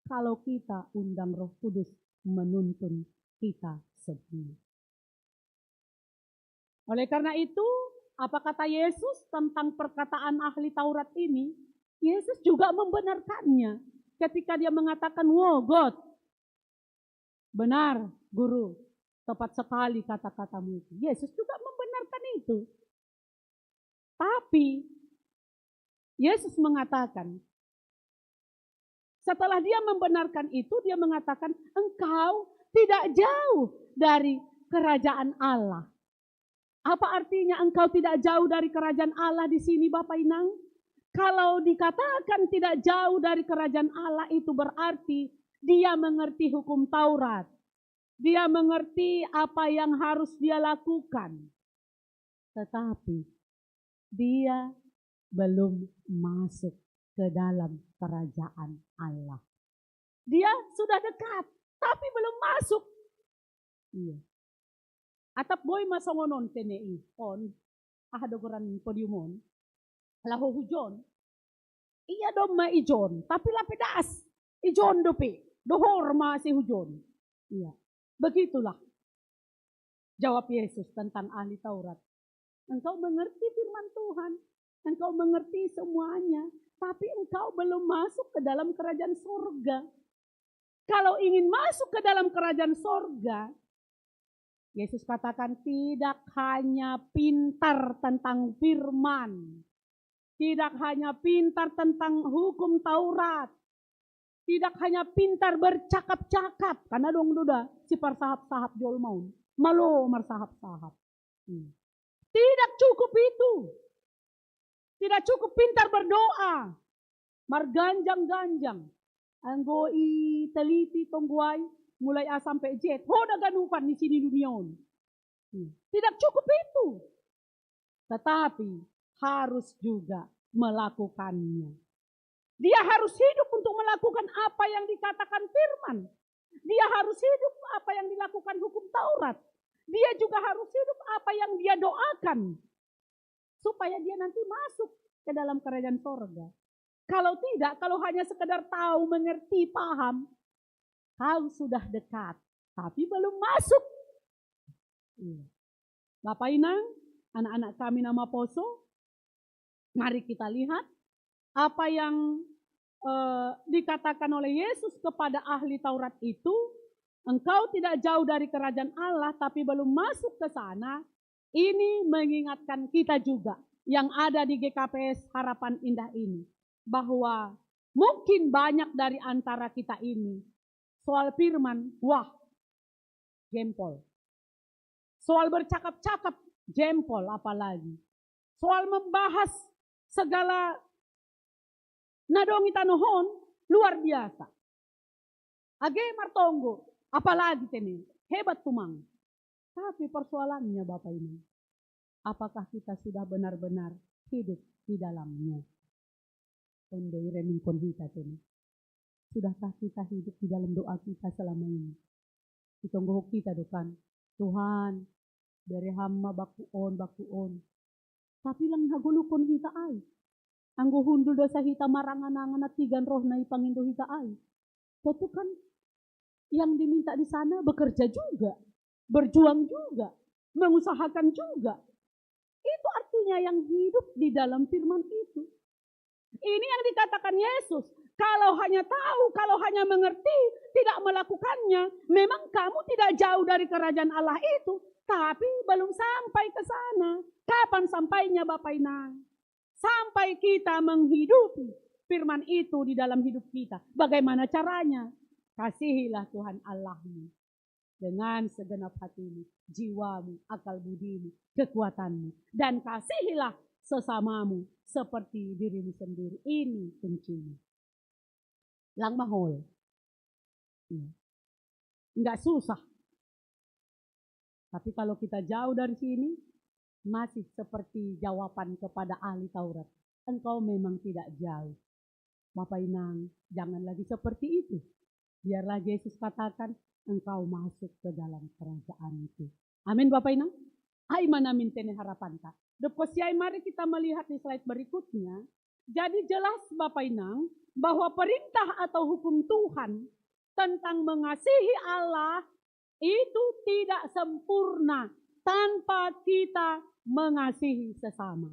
Kalau kita undang Roh Kudus menuntun kita semua. Oleh karena itu, apa kata Yesus tentang perkataan ahli Taurat ini? Yesus juga membenarkannya ketika dia mengatakan, "Wow, God, benar, Guru, tepat sekali kata-katamu itu." Yesus juga membenarkan itu. Tapi Yesus mengatakan, setelah dia membenarkan itu, dia mengatakan, engkau tidak jauh dari kerajaan Allah. Apa artinya engkau tidak jauh dari kerajaan Allah di sini, Bapak Inang? Kalau dikatakan tidak jauh dari kerajaan Allah itu berarti dia mengerti hukum Taurat. Dia mengerti apa yang harus dia lakukan. Tetapi dia belum masuk ke dalam kerajaan Allah. Dia sudah dekat, tapi belum masuk. Iya. Atap boy masongonon tenei on ahadogoran podiumon laho hujon. Iya dom ma ijon, tapi lapidas ijon dope dohor masih hujon. Iya. Begitulah jawab Yesus tentang ahli Taurat. Engkau mengerti firman Tuhan, engkau mengerti semuanya, tapi engkau belum masuk ke dalam kerajaan sorga. Kalau ingin masuk ke dalam kerajaan sorga, Yesus katakan tidak hanya pintar tentang firman, tidak hanya pintar tentang hukum Taurat, tidak hanya pintar bercakap-cakap, karena dong duda si persahap-sahap jol mau, malo marsahap-sahap. Tidak cukup itu. Tidak cukup pintar berdoa. Marganjang-ganjang. Anggo i teliti tongguay mulai A sampai Z. Hoda ganupan di sini duniaon. Tidak cukup itu. Tetapi harus juga melakukannya. Dia harus hidup untuk melakukan apa yang dikatakan firman. Dia harus hidup apa yang dilakukan hukum Taurat. Dia juga harus hidup apa yang dia doakan. Supaya dia nanti masuk ke dalam kerajaan sorga. Kalau tidak, kalau hanya sekedar tahu, mengerti, paham. Kau sudah dekat, tapi belum masuk. Bapak Inang, anak-anak kami nama Poso. Mari kita lihat apa yang dikatakan oleh Yesus kepada ahli Taurat itu. Engkau tidak jauh dari kerajaan Allah tapi belum masuk ke sana. Ini mengingatkan kita juga yang ada di GKPS Harapan Indah ini. Bahwa mungkin banyak dari antara kita ini soal firman, wah, jempol. Soal bercakap-cakap, jempol apalagi. Soal membahas segala nadongi tanohon, luar biasa. Age martonggo. Apalagi tene, hebat tumang. Tapi persoalannya Bapak ini, apakah kita sudah benar-benar hidup di dalamnya? Ondoi remingkon kita tene. Sudahkah kita hidup di dalam doa kita selama ini? Ditunggu kita dokan. Tuhan, dari hamba bakuon. Tapi lang hagulukon kita ay. Anggo hundul dosa hita marangan-angan at tigan roh na ipangindo hita ay. Toto kan yang diminta di sana bekerja juga, berjuang juga, mengusahakan juga. Itu artinya yang hidup di dalam firman itu. Ini yang dikatakan Yesus. Kalau hanya tahu, kalau hanya mengerti, tidak melakukannya, memang kamu tidak jauh dari kerajaan Allah itu, tapi belum sampai ke sana. Kapan sampainya Bapak Inang? Sampai kita menghidupi firman itu di dalam hidup kita. Bagaimana caranya? Kasihilah Tuhan Allahmu dengan segenap hatimu, jiwamu, akal budimu, kekuatanmu. Dan kasihilah sesamamu seperti dirimu sendiri. Ini kuncinya. Lang mahol. Enggak susah. Tapi kalau kita jauh dari sini, masih seperti jawaban kepada ahli Taurat. Engkau memang tidak jauh. Bapak Inang, jangan lagi seperti itu. Biarlah Yesus katakan, engkau masuk ke dalam kerajaan itu. Amin Bapak Inang. Ay manamin tene harapan ka. Deposiay mari kita melihat di slide berikutnya. Jadi jelas Bapak Inang, bahwa perintah atau hukum Tuhan tentang mengasihi Allah itu tidak sempurna tanpa kita mengasihi sesama.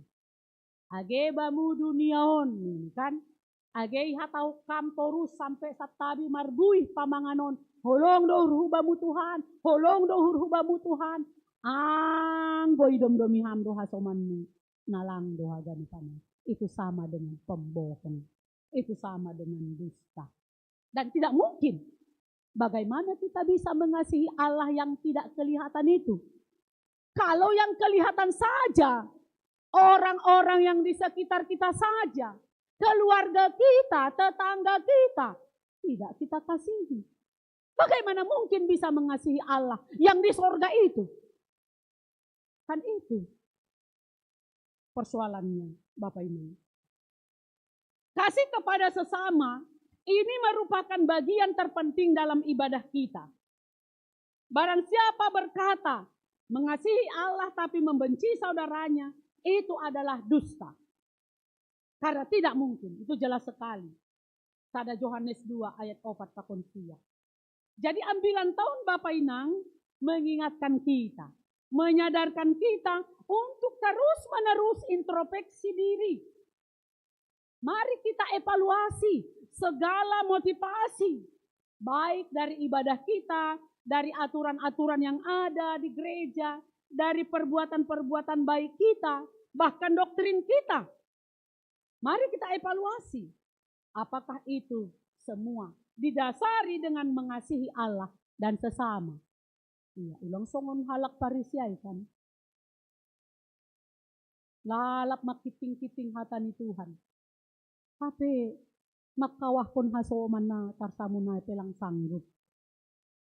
Age bamu duniaon, kan? Agay hataw kamporus sampai satabi marbuih pamanganon. Holong do hurhubamu Tuhan. Holong do hurhubamu Tuhan. Ang boy domdomiham do hasomanmu. Nalang do haganipan. Itu sama dengan pembohong. Itu sama dengan dusta. Dan tidak mungkin. Bagaimana kita bisa mengasihi Allah yang tidak kelihatan itu? Kalau yang kelihatan saja. Orang-orang yang di sekitar kita saja. Keluarga kita, tetangga kita, tidak kita kasihi. Bagaimana mungkin bisa mengasihi Allah yang di sorga itu? Kan itu persoalannya Bapak Ibu. Kasih kepada sesama ini merupakan bagian terpenting dalam ibadah kita. Barang siapa berkata mengasihi Allah tapi membenci saudaranya, itu adalah dusta. Karena tidak mungkin, itu jelas sekali. Pada Yohanes 2 ayat 4 takon sia. Jadi ambilan tahun Bapak Inang mengingatkan kita, menyadarkan kita untuk terus-menerus introspeksi diri. Mari kita evaluasi segala motivasi, baik dari ibadah kita, dari aturan-aturan yang ada di gereja, dari perbuatan-perbuatan baik kita, bahkan doktrin kita. Mari kita evaluasi, apakah itu semua didasari dengan mengasihi Allah dan sesama. Iya, ulang songon halak parisiay kan. Lalap makiting-kiting hatani Tuhan. Tapi makawah pun hasoman na tarsamu na pelang sanggup.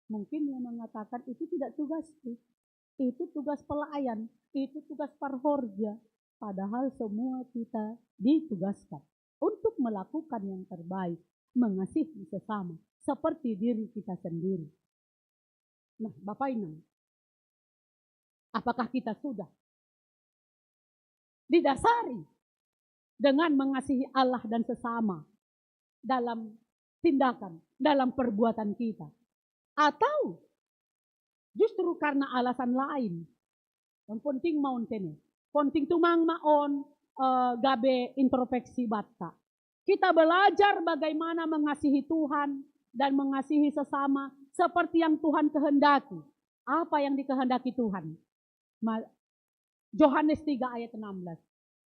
Mungkin yang mengatakan itu tidak tugasku. Itu tugas pelayan, itu tugas parhorja. Padahal semua kita ditugaskan untuk melakukan yang terbaik, mengasihi sesama seperti diri kita sendiri. Nah, Bapak Inang, apakah kita sudah didasari dengan mengasihi Allah dan sesama dalam tindakan, dalam perbuatan kita? Atau justru karena alasan lain? Yang penting maun tene, penting tumang maon gabe introspeksi batta. Kita belajar bagaimana mengasihi Tuhan dan mengasihi sesama seperti yang Tuhan kehendaki. Apa yang dikehendaki Tuhan? Yohanes 3 ayat 16.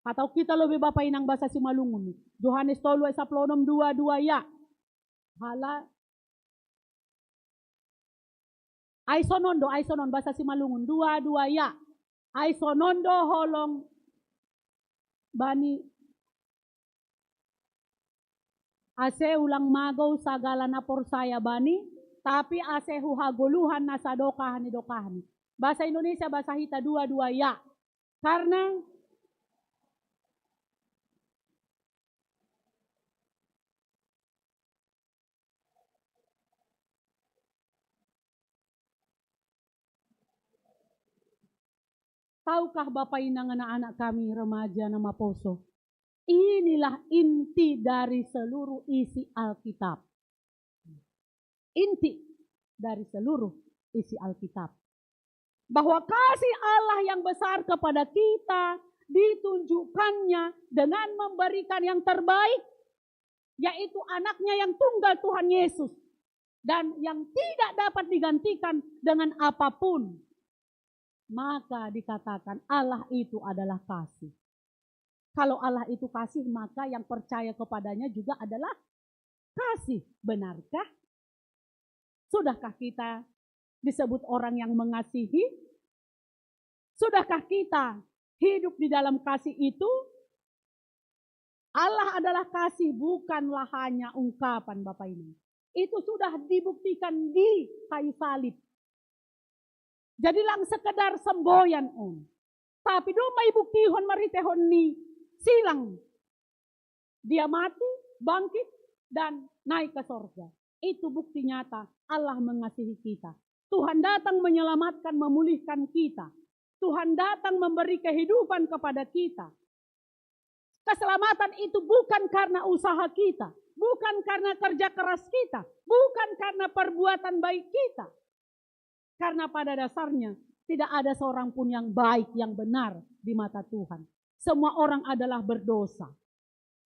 Atau kita lebih Bapak Inang bahasa Simalungun. Yohanes 3 ayat 22 ya. Hala Aisonondo bahasa Simalungun 22 ya. Aisonondo holong bani ase ulang magaw sagala na porsaya bani, tapi ase huhaguluhan na sa dokahan. Bahasa Indonesia, bahasa Hita 22 ya. Karena tahukah Bapak Inang anak-anak kami remaja nama Poso? Inilah inti dari seluruh isi Alkitab. Inti dari seluruh isi Alkitab. Bahwa kasih Allah yang besar kepada kita ditunjukkannya dengan memberikan yang terbaik, yaitu anaknya yang tunggal Tuhan Yesus. Dan yang tidak dapat digantikan dengan apapun. Maka dikatakan Allah itu adalah kasih. Kalau Allah itu kasih, maka yang percaya kepadanya juga adalah kasih. Benarkah? Sudahkah kita disebut orang yang mengasihi? Sudahkah kita hidup di dalam kasih itu? Allah adalah kasih, bukanlah hanya ungkapan Bapak ini. Itu sudah dibuktikan di kayu salib. Jadi lang sekedar semboyan on. Tapi do may buktihon maritehon ni silang. Dia mati, bangkit, dan naik ke sorga. Itu bukti nyata Allah mengasihi kita. Tuhan datang menyelamatkan, memulihkan kita. Tuhan datang memberi kehidupan kepada kita. Keselamatan itu bukan karena usaha kita. Bukan karena kerja keras kita. Bukan karena perbuatan baik kita. Karena pada dasarnya tidak ada seorang pun yang baik, yang benar di mata Tuhan. Semua orang adalah berdosa.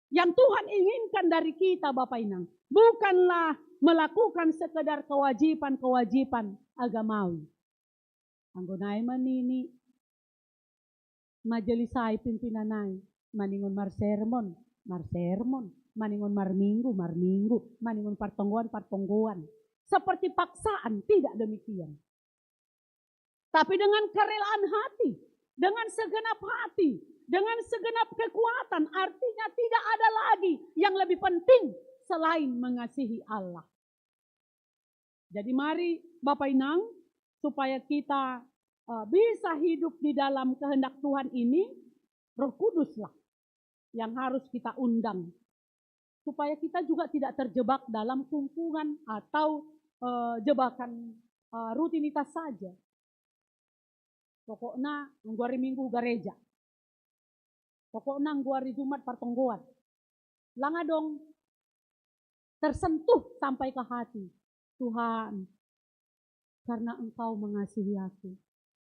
Yang Tuhan inginkan dari kita Bapak Inang, bukanlah melakukan sekedar kewajiban-kewajiban agamawi. Anggonay manini, majelisay pimpinanay, maningon marsermon, maningon marminggu, maningon partongguan. Seperti paksaan, tidak demikian. Tapi dengan kerelaan hati, dengan segenap hati, dengan segenap kekuatan, artinya tidak ada lagi yang lebih penting selain mengasihi Allah. Jadi mari Bapak Inang, supaya kita bisa hidup di dalam kehendak Tuhan ini, Roh Kuduslah yang harus kita undang supaya kita juga tidak terjebak dalam kungkungan atau jebakan rutinitas saja. Pokoknya hari Minggu gereja. Pokoknya hari Jumat pertonggoan. Langa dong tersentuh sampai ke hati. Tuhan, karena Engkau mengasihi aku,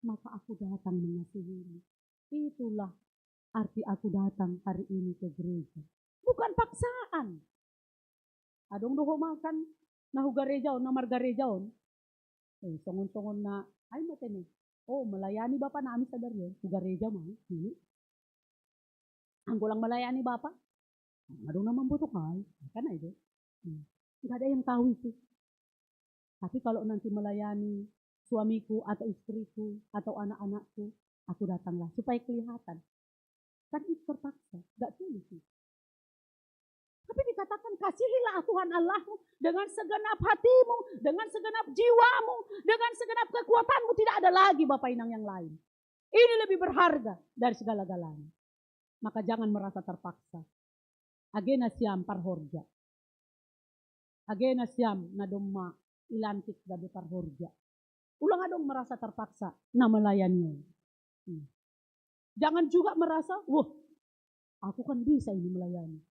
maka aku datang mengasihimu. Itulah arti aku datang hari ini ke gereja. Bukan paksaan. Adong doho makan, nahu garejaon, namar garejaon. Songon-songon na, ay matene. Oh, melayani Bapak na amin sadar yun. Ku gareja mah. Ang gulang melayani Bapak. Adong naman butuh kay. Kan aja. Enggak ada yang tahu itu. Tapi kalau nanti melayani suamiku atau istriku atau anak-anakku, aku datanglah supaya kelihatan. Kan itu terpaksa, gak sulit sih. Tapi dikatakan kasihilah Tuhan Allahmu dengan segenap hatimu, dengan segenap jiwamu, dengan segenap kekuatanmu. Tidak ada lagi Bapak Inang yang lain. Ini lebih berharga dari segala-galanya. Maka jangan merasa terpaksa. Agena siam parhorja. Agena siam nadomma ilantik gabi parhorja. Ulang adong merasa terpaksa na melayani. Jangan juga merasa, wah, aku kan bisa ini melayani.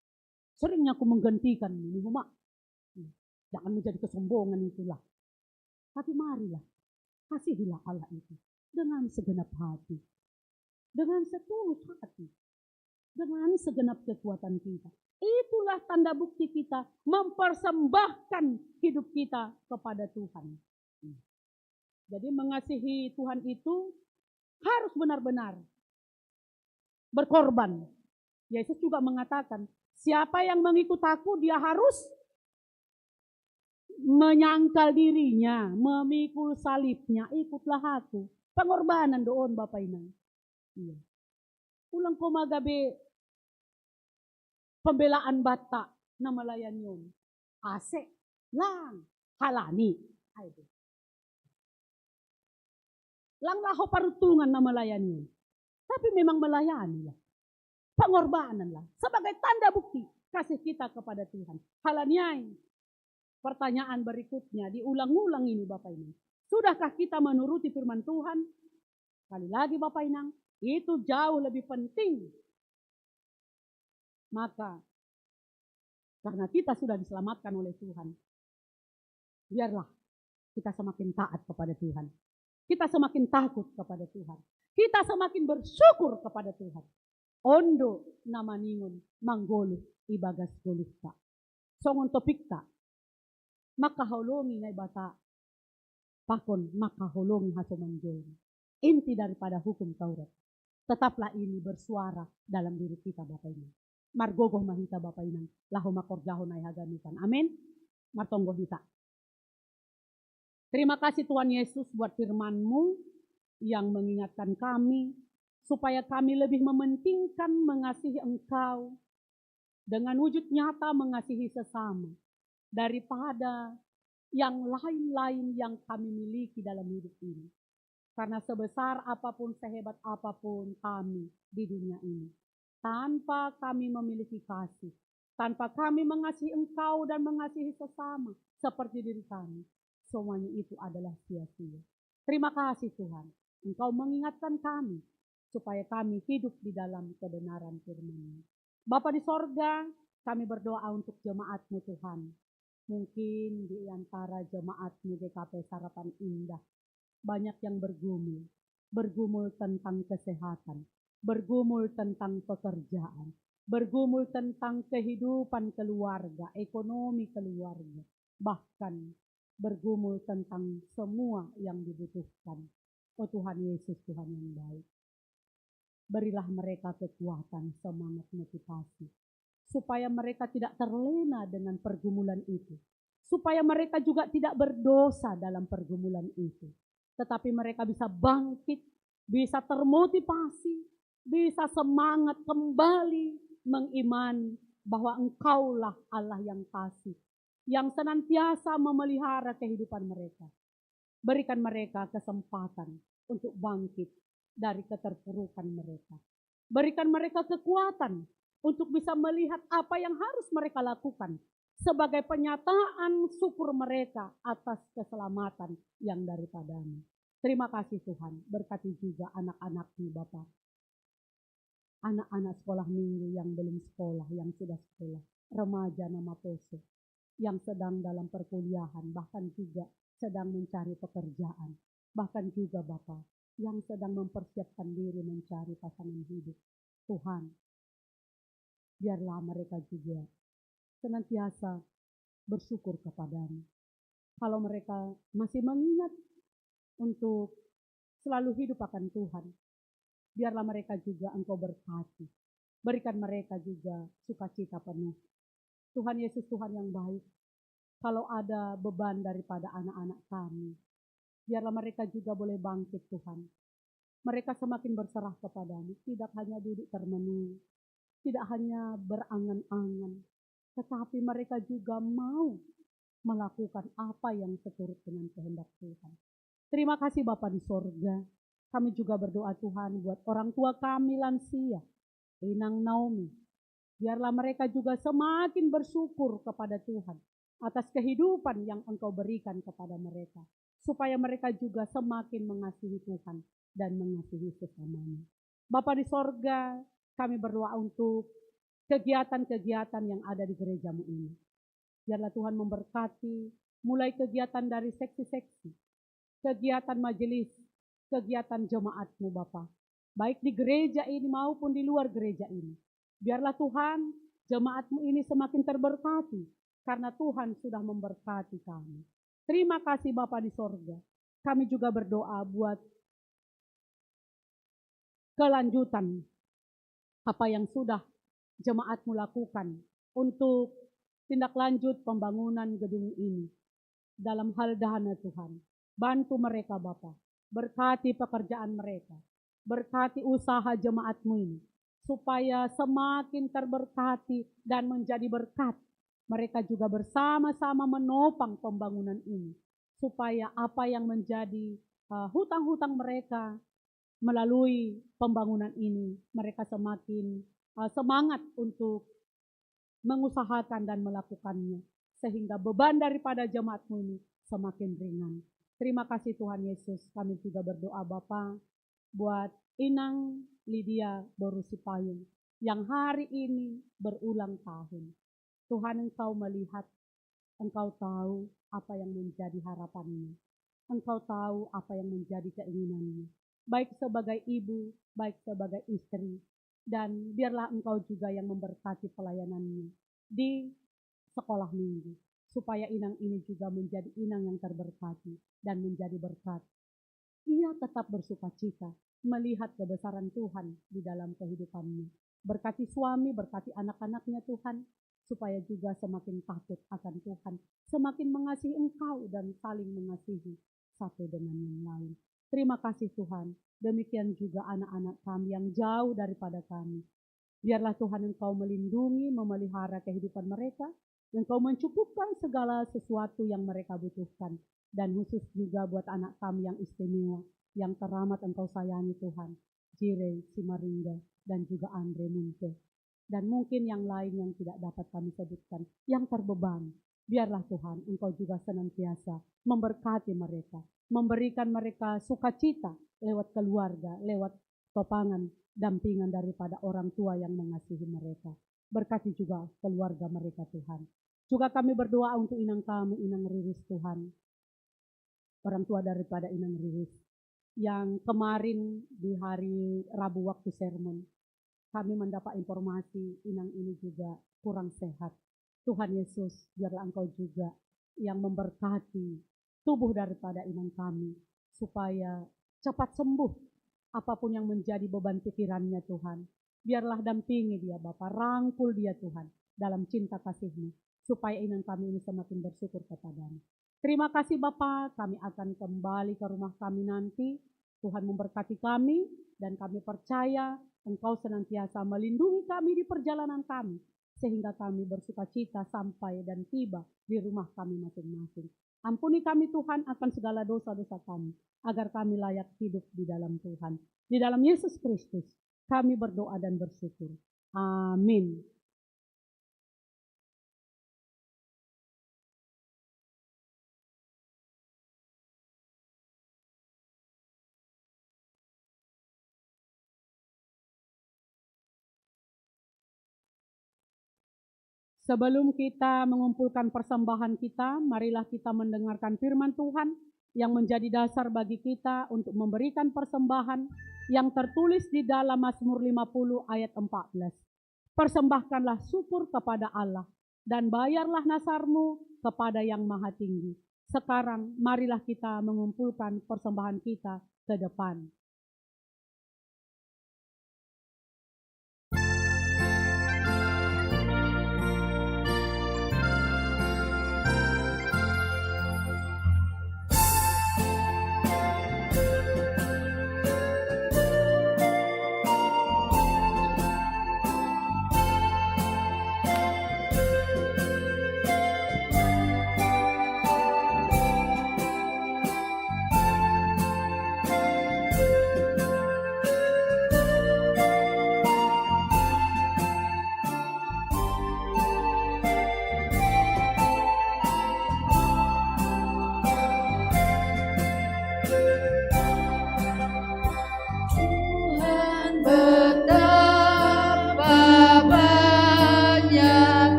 Seringnya aku menggantikan ini, Mak. Jangan menjadi kesombongan itulah. Tapi marilah, kasihilah Allah itu dengan segenap hati, dengan setulus hati, dengan segenap kekuatan kita. Itulah tanda bukti kita mempersembahkan hidup kita kepada Tuhan. Jadi mengasihi Tuhan itu harus benar-benar berkorban. Yesus juga mengatakan, siapa yang mengikut aku, dia harus menyangkal dirinya, memikul salibnya, ikutlah aku. Pengorbanan doon Bapak Inang. Iya. Ulang ko magabi, pembelaan bata na malayan yun. Ase lang, halani. Ay, lang laho parutungan na malayan yun. Tapi memang melayani lah. Pengorbanan lah. Sebagai tanda bukti kasih kita kepada Tuhan. Halanyai. Pertanyaan berikutnya diulang-ulang ini Bapak Inang. Sudahkah kita menuruti firman Tuhan? Sekali lagi Bapak Inang. Itu jauh lebih penting. Maka karena kita sudah diselamatkan oleh Tuhan. Biarlah kita semakin taat kepada Tuhan. Kita semakin takut kepada Tuhan. Kita semakin bersyukur kepada Tuhan. Ondo nama ningon manggolo ibagas golista. Songon topikta. Makahulungi na bata. Pakon makahulungi hasumanjol. Inti daripada hukum Taurat. Tetaplah ini bersuara dalam diri kita Bapak ini. Margogoh mahita Bapak ini. Lahu makorjahon ay hagamitan. Amin. Martonggoh hita. Terima kasih Tuhan Yesus buat firman-Mu yang mengingatkan kami supaya kami lebih mementingkan mengasihi Engkau dengan wujud nyata mengasihi sesama daripada yang lain-lain yang kami miliki dalam hidup ini. Karena sebesar apapun, sehebat apapun kami di dunia ini, tanpa kami memiliki kasih, tanpa kami mengasihi Engkau dan mengasihi sesama seperti diri kami, semuanya itu adalah sia-sia. Terima kasih Tuhan, Engkau mengingatkan kami supaya kami hidup di dalam kebenaran firman-Mu. Bapa di sorga, kami berdoa untuk jemaat-Mu Tuhan. Mungkin di antara jemaat-Mu GKP Sarapan Indah, banyak yang bergumul tentang kesehatan, bergumul tentang pekerjaan, bergumul tentang kehidupan keluarga, ekonomi keluarga, bahkan bergumul tentang semua yang dibutuhkan. Oh Tuhan Yesus, Tuhan yang baik. Berilah mereka kekuatan, semangat, motivasi. Supaya mereka tidak terlena dengan pergumulan itu. Supaya mereka juga tidak berdosa dalam pergumulan itu. Tetapi mereka bisa bangkit, bisa termotivasi, bisa semangat kembali mengimani bahwa Engkaulah Allah yang kasih. Yang senantiasa memelihara kehidupan mereka. Berikan mereka kesempatan untuk bangkit dari keterpurukan mereka. Berikan mereka kekuatan untuk bisa melihat apa yang harus mereka lakukan sebagai penyataan syukur mereka atas keselamatan yang daripada-Mu. Terima kasih Tuhan, berkati juga anak-anak-Mu Bapak. Anak-anak sekolah minggu yang belum sekolah, yang sudah sekolah, remaja nama Poso, yang sedang dalam perkuliahan, bahkan juga sedang mencari pekerjaan, bahkan juga Bapak, yang sedang mempersiapkan diri mencari pasangan hidup. Tuhan, biarlah mereka juga senantiasa bersyukur kepadamu. Kalau mereka masih mengingat untuk selalu hidup akan Tuhan, biarlah mereka juga Engkau berkati. Berikan mereka juga sukacita penuh. Tuhan Yesus, Tuhan yang baik, kalau ada beban daripada anak-anak kami, biarlah mereka juga boleh bangkit Tuhan. Mereka semakin berserah kepadamu, tidak hanya duduk termenung, tidak hanya berangan-angan, tetapi mereka juga mau melakukan apa yang seturut dengan kehendak Tuhan. Terima kasih Bapa di sorga. Kami juga berdoa Tuhan buat orang tua kami lansia, Inang Naomi. Biarlah mereka juga semakin bersyukur kepada Tuhan atas kehidupan yang Engkau berikan kepada mereka. Supaya mereka juga semakin mengasihi Tuhan dan mengasihi sesamanya. Bapa di sorga, kami berdoa untuk kegiatan-kegiatan yang ada di gerejamu ini. Biarlah Tuhan memberkati mulai kegiatan dari seksi-seksi, kegiatan majelis, kegiatan jemaatmu Bapa. Baik di gereja ini maupun di luar gereja ini. Biarlah Tuhan jemaatmu ini semakin terberkati karena Tuhan sudah memberkati kami. Terima kasih Bapa di sorga. Kami juga berdoa buat kelanjutan apa yang sudah jemaatmu lakukan untuk tindak lanjut pembangunan gedung ini. Dalam hal dana Tuhan, bantu mereka Bapa, berkati pekerjaan mereka, berkati usaha jemaatmu ini, supaya semakin terberkati dan menjadi berkat. Mereka juga bersama-sama menopang pembangunan ini, supaya apa yang menjadi hutang-hutang mereka melalui pembangunan ini, mereka semakin semangat untuk mengusahakan dan melakukannya, sehingga beban daripada jemaatmu ini semakin ringan. Terima kasih Tuhan Yesus. Kami juga berdoa Bapa buat Inang Lydia Borusipayung yang hari ini berulang tahun. Tuhan, Engkau melihat, Engkau tahu apa yang menjadi harapannya. Engkau tahu apa yang menjadi keinginannya. Baik sebagai ibu, baik sebagai istri. Dan biarlah Engkau juga yang memberkati pelayanannya di sekolah minggu. Supaya Inang ini juga menjadi Inang yang terberkati dan menjadi berkat. Ia tetap bersukacita melihat kebesaran Tuhan di dalam kehidupannya. Berkati suami, berkati anak-anaknya Tuhan, supaya juga semakin takut akan Tuhan, semakin mengasihi Engkau dan saling mengasihi satu dengan yang lain. Terima kasih Tuhan, demikian juga anak-anak kami yang jauh daripada kami. Biarlah Tuhan Engkau melindungi, memelihara kehidupan mereka, Engkau mencukupkan segala sesuatu yang mereka butuhkan. Dan khusus juga buat anak kami yang istimewa, yang teramat Engkau sayangi Tuhan, Jire Simaringga, dan juga Andre Munte. Dan mungkin yang lain yang tidak dapat kami sebutkan, yang terbeban. Biarlah Tuhan, Engkau juga senantiasa memberkati mereka, memberikan mereka sukacita lewat keluarga, lewat topangan, dampingan daripada orang tua yang mengasihi mereka. Berkati juga keluarga mereka Tuhan. Juga kami berdoa untuk Inang kami, Inang Riris Tuhan. Orang tua daripada Inang Riris. Yang kemarin di hari Rabu waktu sermon, kami mendapat informasi Inang ini juga kurang sehat. Tuhan Yesus, biarlah Engkau juga yang memberkati tubuh daripada Inang kami, supaya cepat sembuh apapun yang menjadi beban pikirannya Tuhan. Biarlah dampingi dia Bapa, rangkul dia Tuhan dalam cinta kasih-Mu, supaya Inang kami ini semakin bersyukur kepadamu. Terima kasih Bapa, kami akan kembali ke rumah kami nanti. Tuhan memberkati kami dan kami percaya Engkau senantiasa melindungi kami di perjalanan kami, sehingga kami bersukacita sampai dan tiba di rumah kami masing-masing. Ampuni kami Tuhan akan segala dosa-dosa kami, agar kami layak hidup di dalam Tuhan. Di dalam Yesus Kristus, kami berdoa dan bersyukur. Amin. Sebelum kita mengumpulkan persembahan kita, marilah kita mendengarkan firman Tuhan yang menjadi dasar bagi kita untuk memberikan persembahan yang tertulis di dalam Mazmur 50 ayat 14. Persembahkanlah syukur kepada Allah dan bayarlah nasarmu kepada Yang Maha Tinggi. Sekarang marilah kita mengumpulkan persembahan kita ke depan.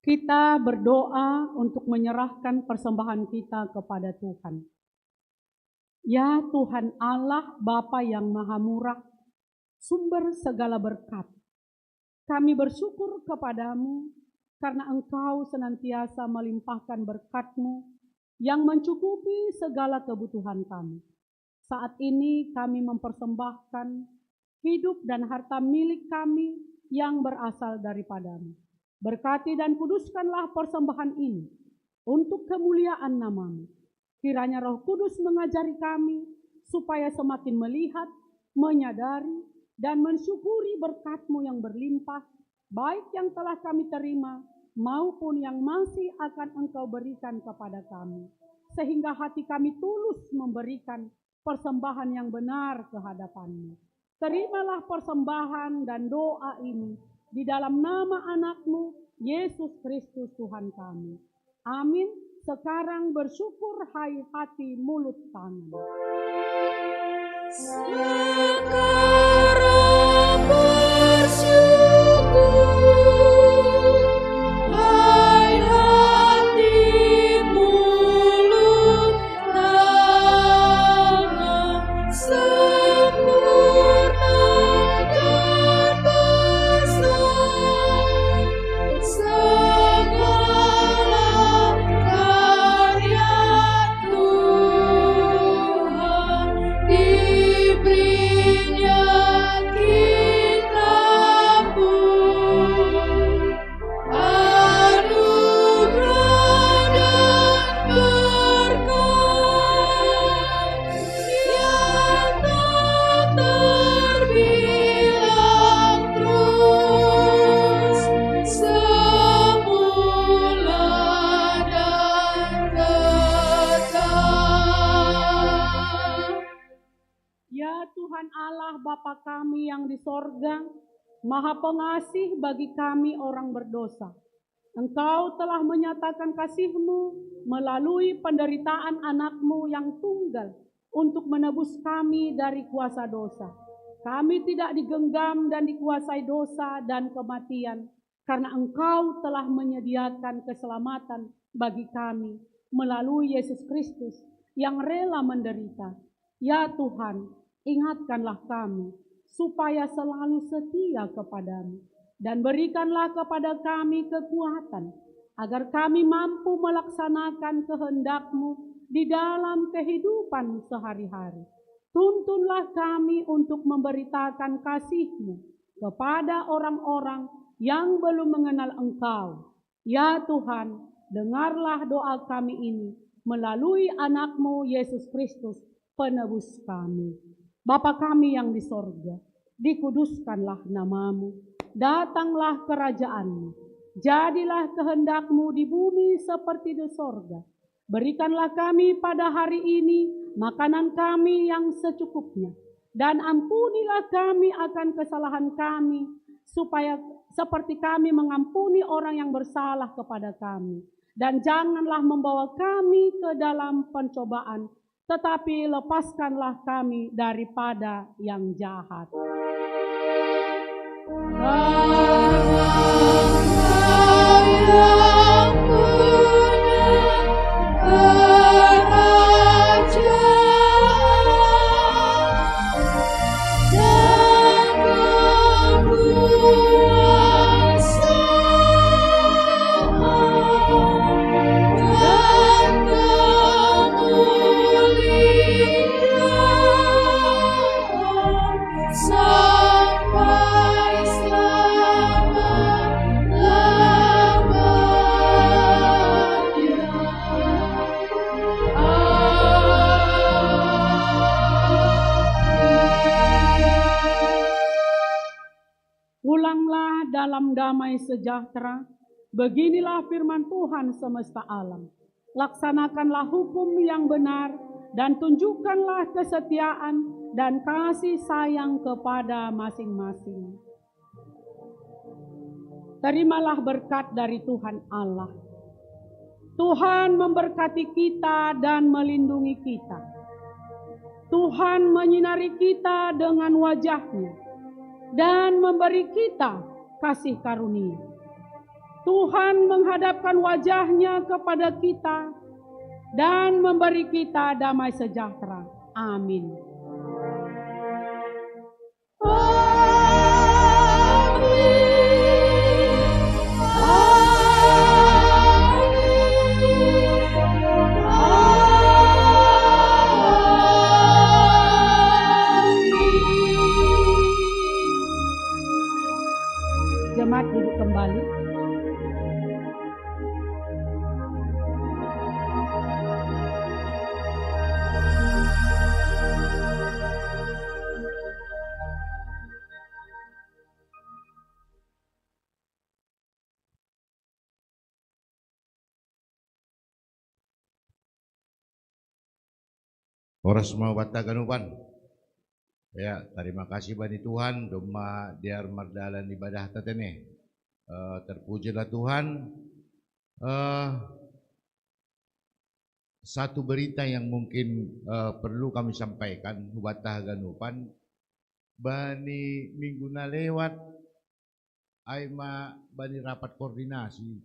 Kita berdoa untuk menyerahkan persembahan kita kepada Tuhan. Ya Tuhan Allah, Bapa yang Maha Murah, sumber segala berkat. Kami bersyukur kepadamu karena Engkau senantiasa melimpahkan berkat-Mu yang mencukupi segala kebutuhan kami. Saat ini kami mempersembahkan hidup dan harta milik kami yang berasal daripada-Mu. Berkati dan kuduskanlah persembahan ini untuk kemuliaan nama-Mu. Kiranya Roh Kudus mengajari kami supaya semakin melihat, menyadari, dan mensyukuri berkat-Mu yang berlimpah, baik yang telah kami terima maupun yang masih akan Engkau berikan kepada kami. Sehingga hati kami tulus memberikan persembahan yang benar ke hadapan-Mu. Terimalah persembahan dan doa ini di dalam nama anak-Mu Yesus Kristus Tuhan kami. Amin. Sekarang bersyukur hai hati mulut tangan. Sekarang bersyukur, hai hati mulut tangan, sempurna dan besar segala karya Tuhan, diberinya kita pun anugerah dan berkat yang tak terbilang terus, semula dan kekal. Ya Tuhan Allah Bapa kami yang di sorga, Maha Pengasih bagi kami orang berdosa. Engkau telah menyatakan kasih-Mu melalui penderitaan anak-Mu yang tunggal untuk menebus kami dari kuasa dosa. Kami tidak digenggam dan dikuasai dosa dan kematian, karena Engkau telah menyediakan keselamatan bagi kami melalui Yesus Kristus yang rela menderita. Ya Tuhan, ingatkanlah kami supaya selalu setia kepadamu, dan berikanlah kepada kami kekuatan agar kami mampu melaksanakan kehendak-Mu di dalam kehidupan sehari-hari. Tuntunlah kami untuk memberitakan kasih-Mu kepada orang-orang yang belum mengenal Engkau. Ya Tuhan, dengarlah doa kami ini melalui anak-Mu Yesus Kristus, penebus kami. Bapa kami yang di sorga, dikuduskanlah nama-Mu, datanglah kerajaan-Mu, jadilah kehendak-Mu di bumi seperti di sorga. Berikanlah kami pada hari ini makanan kami yang secukupnya, dan ampunilah kami akan kesalahan kami, supaya seperti kami mengampuni orang yang bersalah kepada kami. Dan janganlah membawa kami ke dalam pencobaan, tetapi lepaskanlah kami daripada yang jahat. Sampai Pulanglah dalam damai sejahtera. Beginilah firman Tuhan semesta alam. Laksanakanlah hukum yang benar dan tunjukkanlah kesetiaan dan kasih sayang kepada masing-masing. Terimalah berkat dari Tuhan Allah. Tuhan memberkati kita dan melindungi kita. Tuhan menyinari kita dengan wajah-Nya dan memberi kita kasih karunia. Tuhan menghadapkan wajah-Nya kepada kita dan memberi kita damai sejahtera. Amin. Jemaat duduk kembali. Oras mau bata ganupan. Ya, terima kasih bani Tuhan, doma diar mardalan ibadah tatene. Terpujilah Tuhan. Satu berita yang mungkin perlu kami sampaikan buat Haganupan, bani minggu na lewat ay bani rapat koordinasi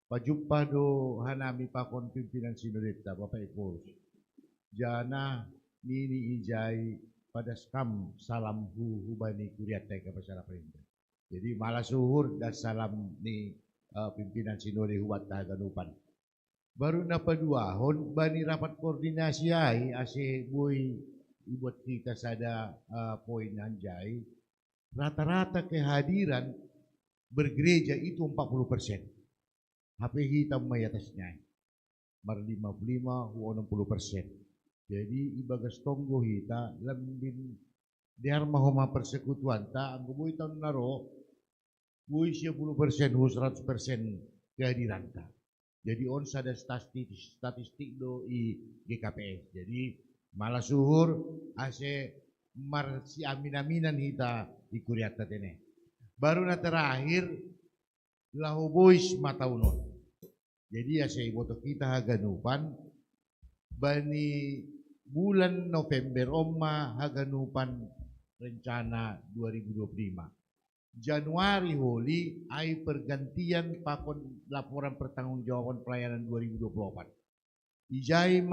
pajumpa do hanami pakon pimpinan sinodeta Bapak Ibu jana nini ijai pada skam salam hubani kuriatai kapasara perintah. Jadi malah suhur dan salam ni pimpinan sinode hubat Haganupan. Baru napa 2 tahun bani rapat koordinasi ai ase boy ibuat kita sada poin anjay. Rata-rata kehadiran bergereja itu 40%. HP hitam may atasnya. Mar 55 o 60%. Jadi ibagas tonggo hita lambin diar mahoma persekutuan ta ang buhay tahun naro buhay siya 10% o 100% kehadiran ta. Jadi on sada statistik do i GKPS. Jadi malah suhur ase mar si amin-aminan hita ikuriata tene. Baru na terakhir lahu boys mataunon. Jadi ase iboto kita Haganupan bani bulan November Oma Haganupan rencana 2025. Januari holi ay pergantian pakon laporan pertanggungjawaban pelayanan 2024. Ijay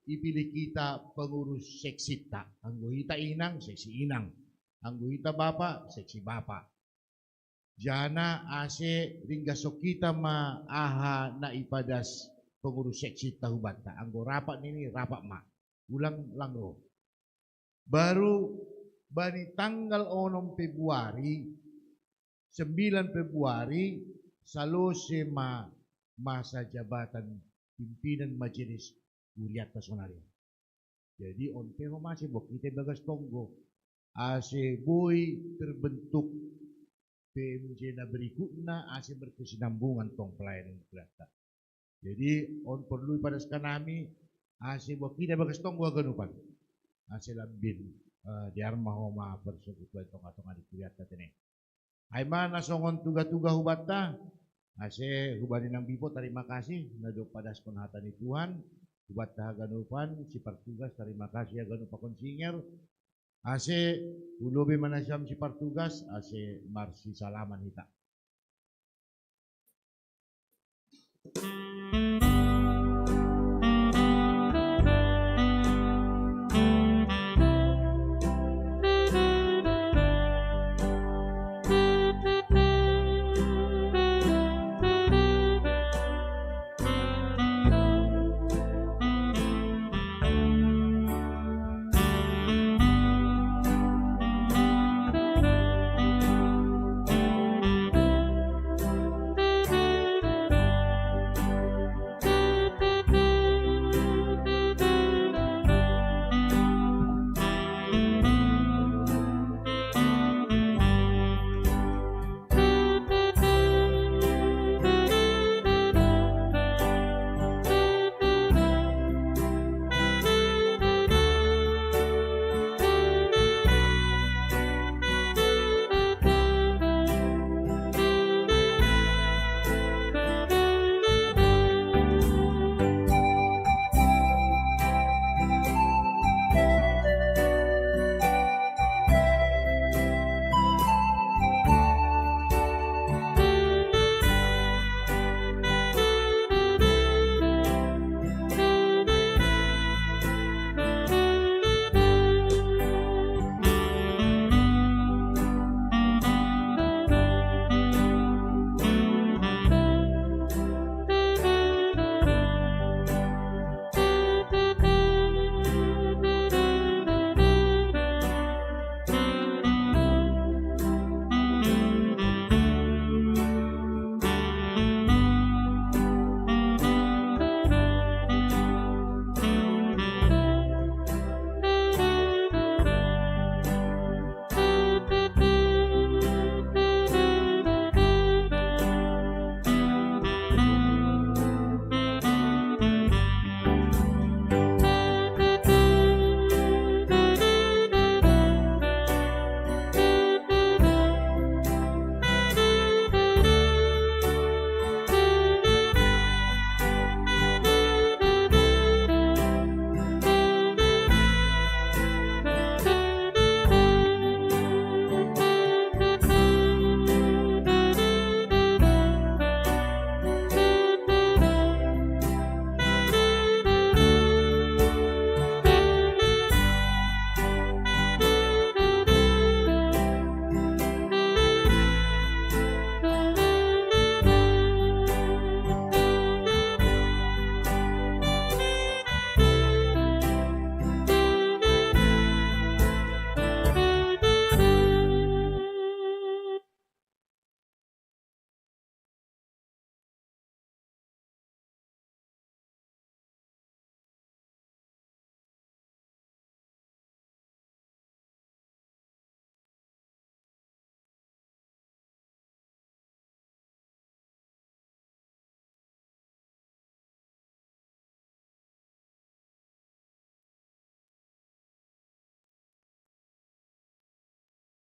ipilih kita pengurus seksi ta. Anggo hita inang, seksi inang. Anggo hita bapak, seksi bapak. Jana ase ringgasok kita aha na ipadas pengurus seksi ta hubanta. Anggo rapat nini rapat ulang langro. Baru bani tanggal 6 Februari 9 Februari salose masa jabatan pimpinan majelis Kuriat Nasionalia. Jadi on pero masih bok kita bagas tonggo ase boy terbentuk PMJ na berikutnya ase berkesinambungan tong pelayanan Kuriat. Jadi on perlu pada sekanami ase bok kita bagas tonggo Haganupan ase lambin di armah homa persekutuan tonga-tonga di Kuriat tene. Ay mana songon tuga-tuga hubata ase hubani nang bipo terima kasih nadok pada sepenhatan di Tuhan hubat Haganupan si partugas terima kasih Haganupan konsinger ase ulobe manasyam si partugas ase marsi salaman hita.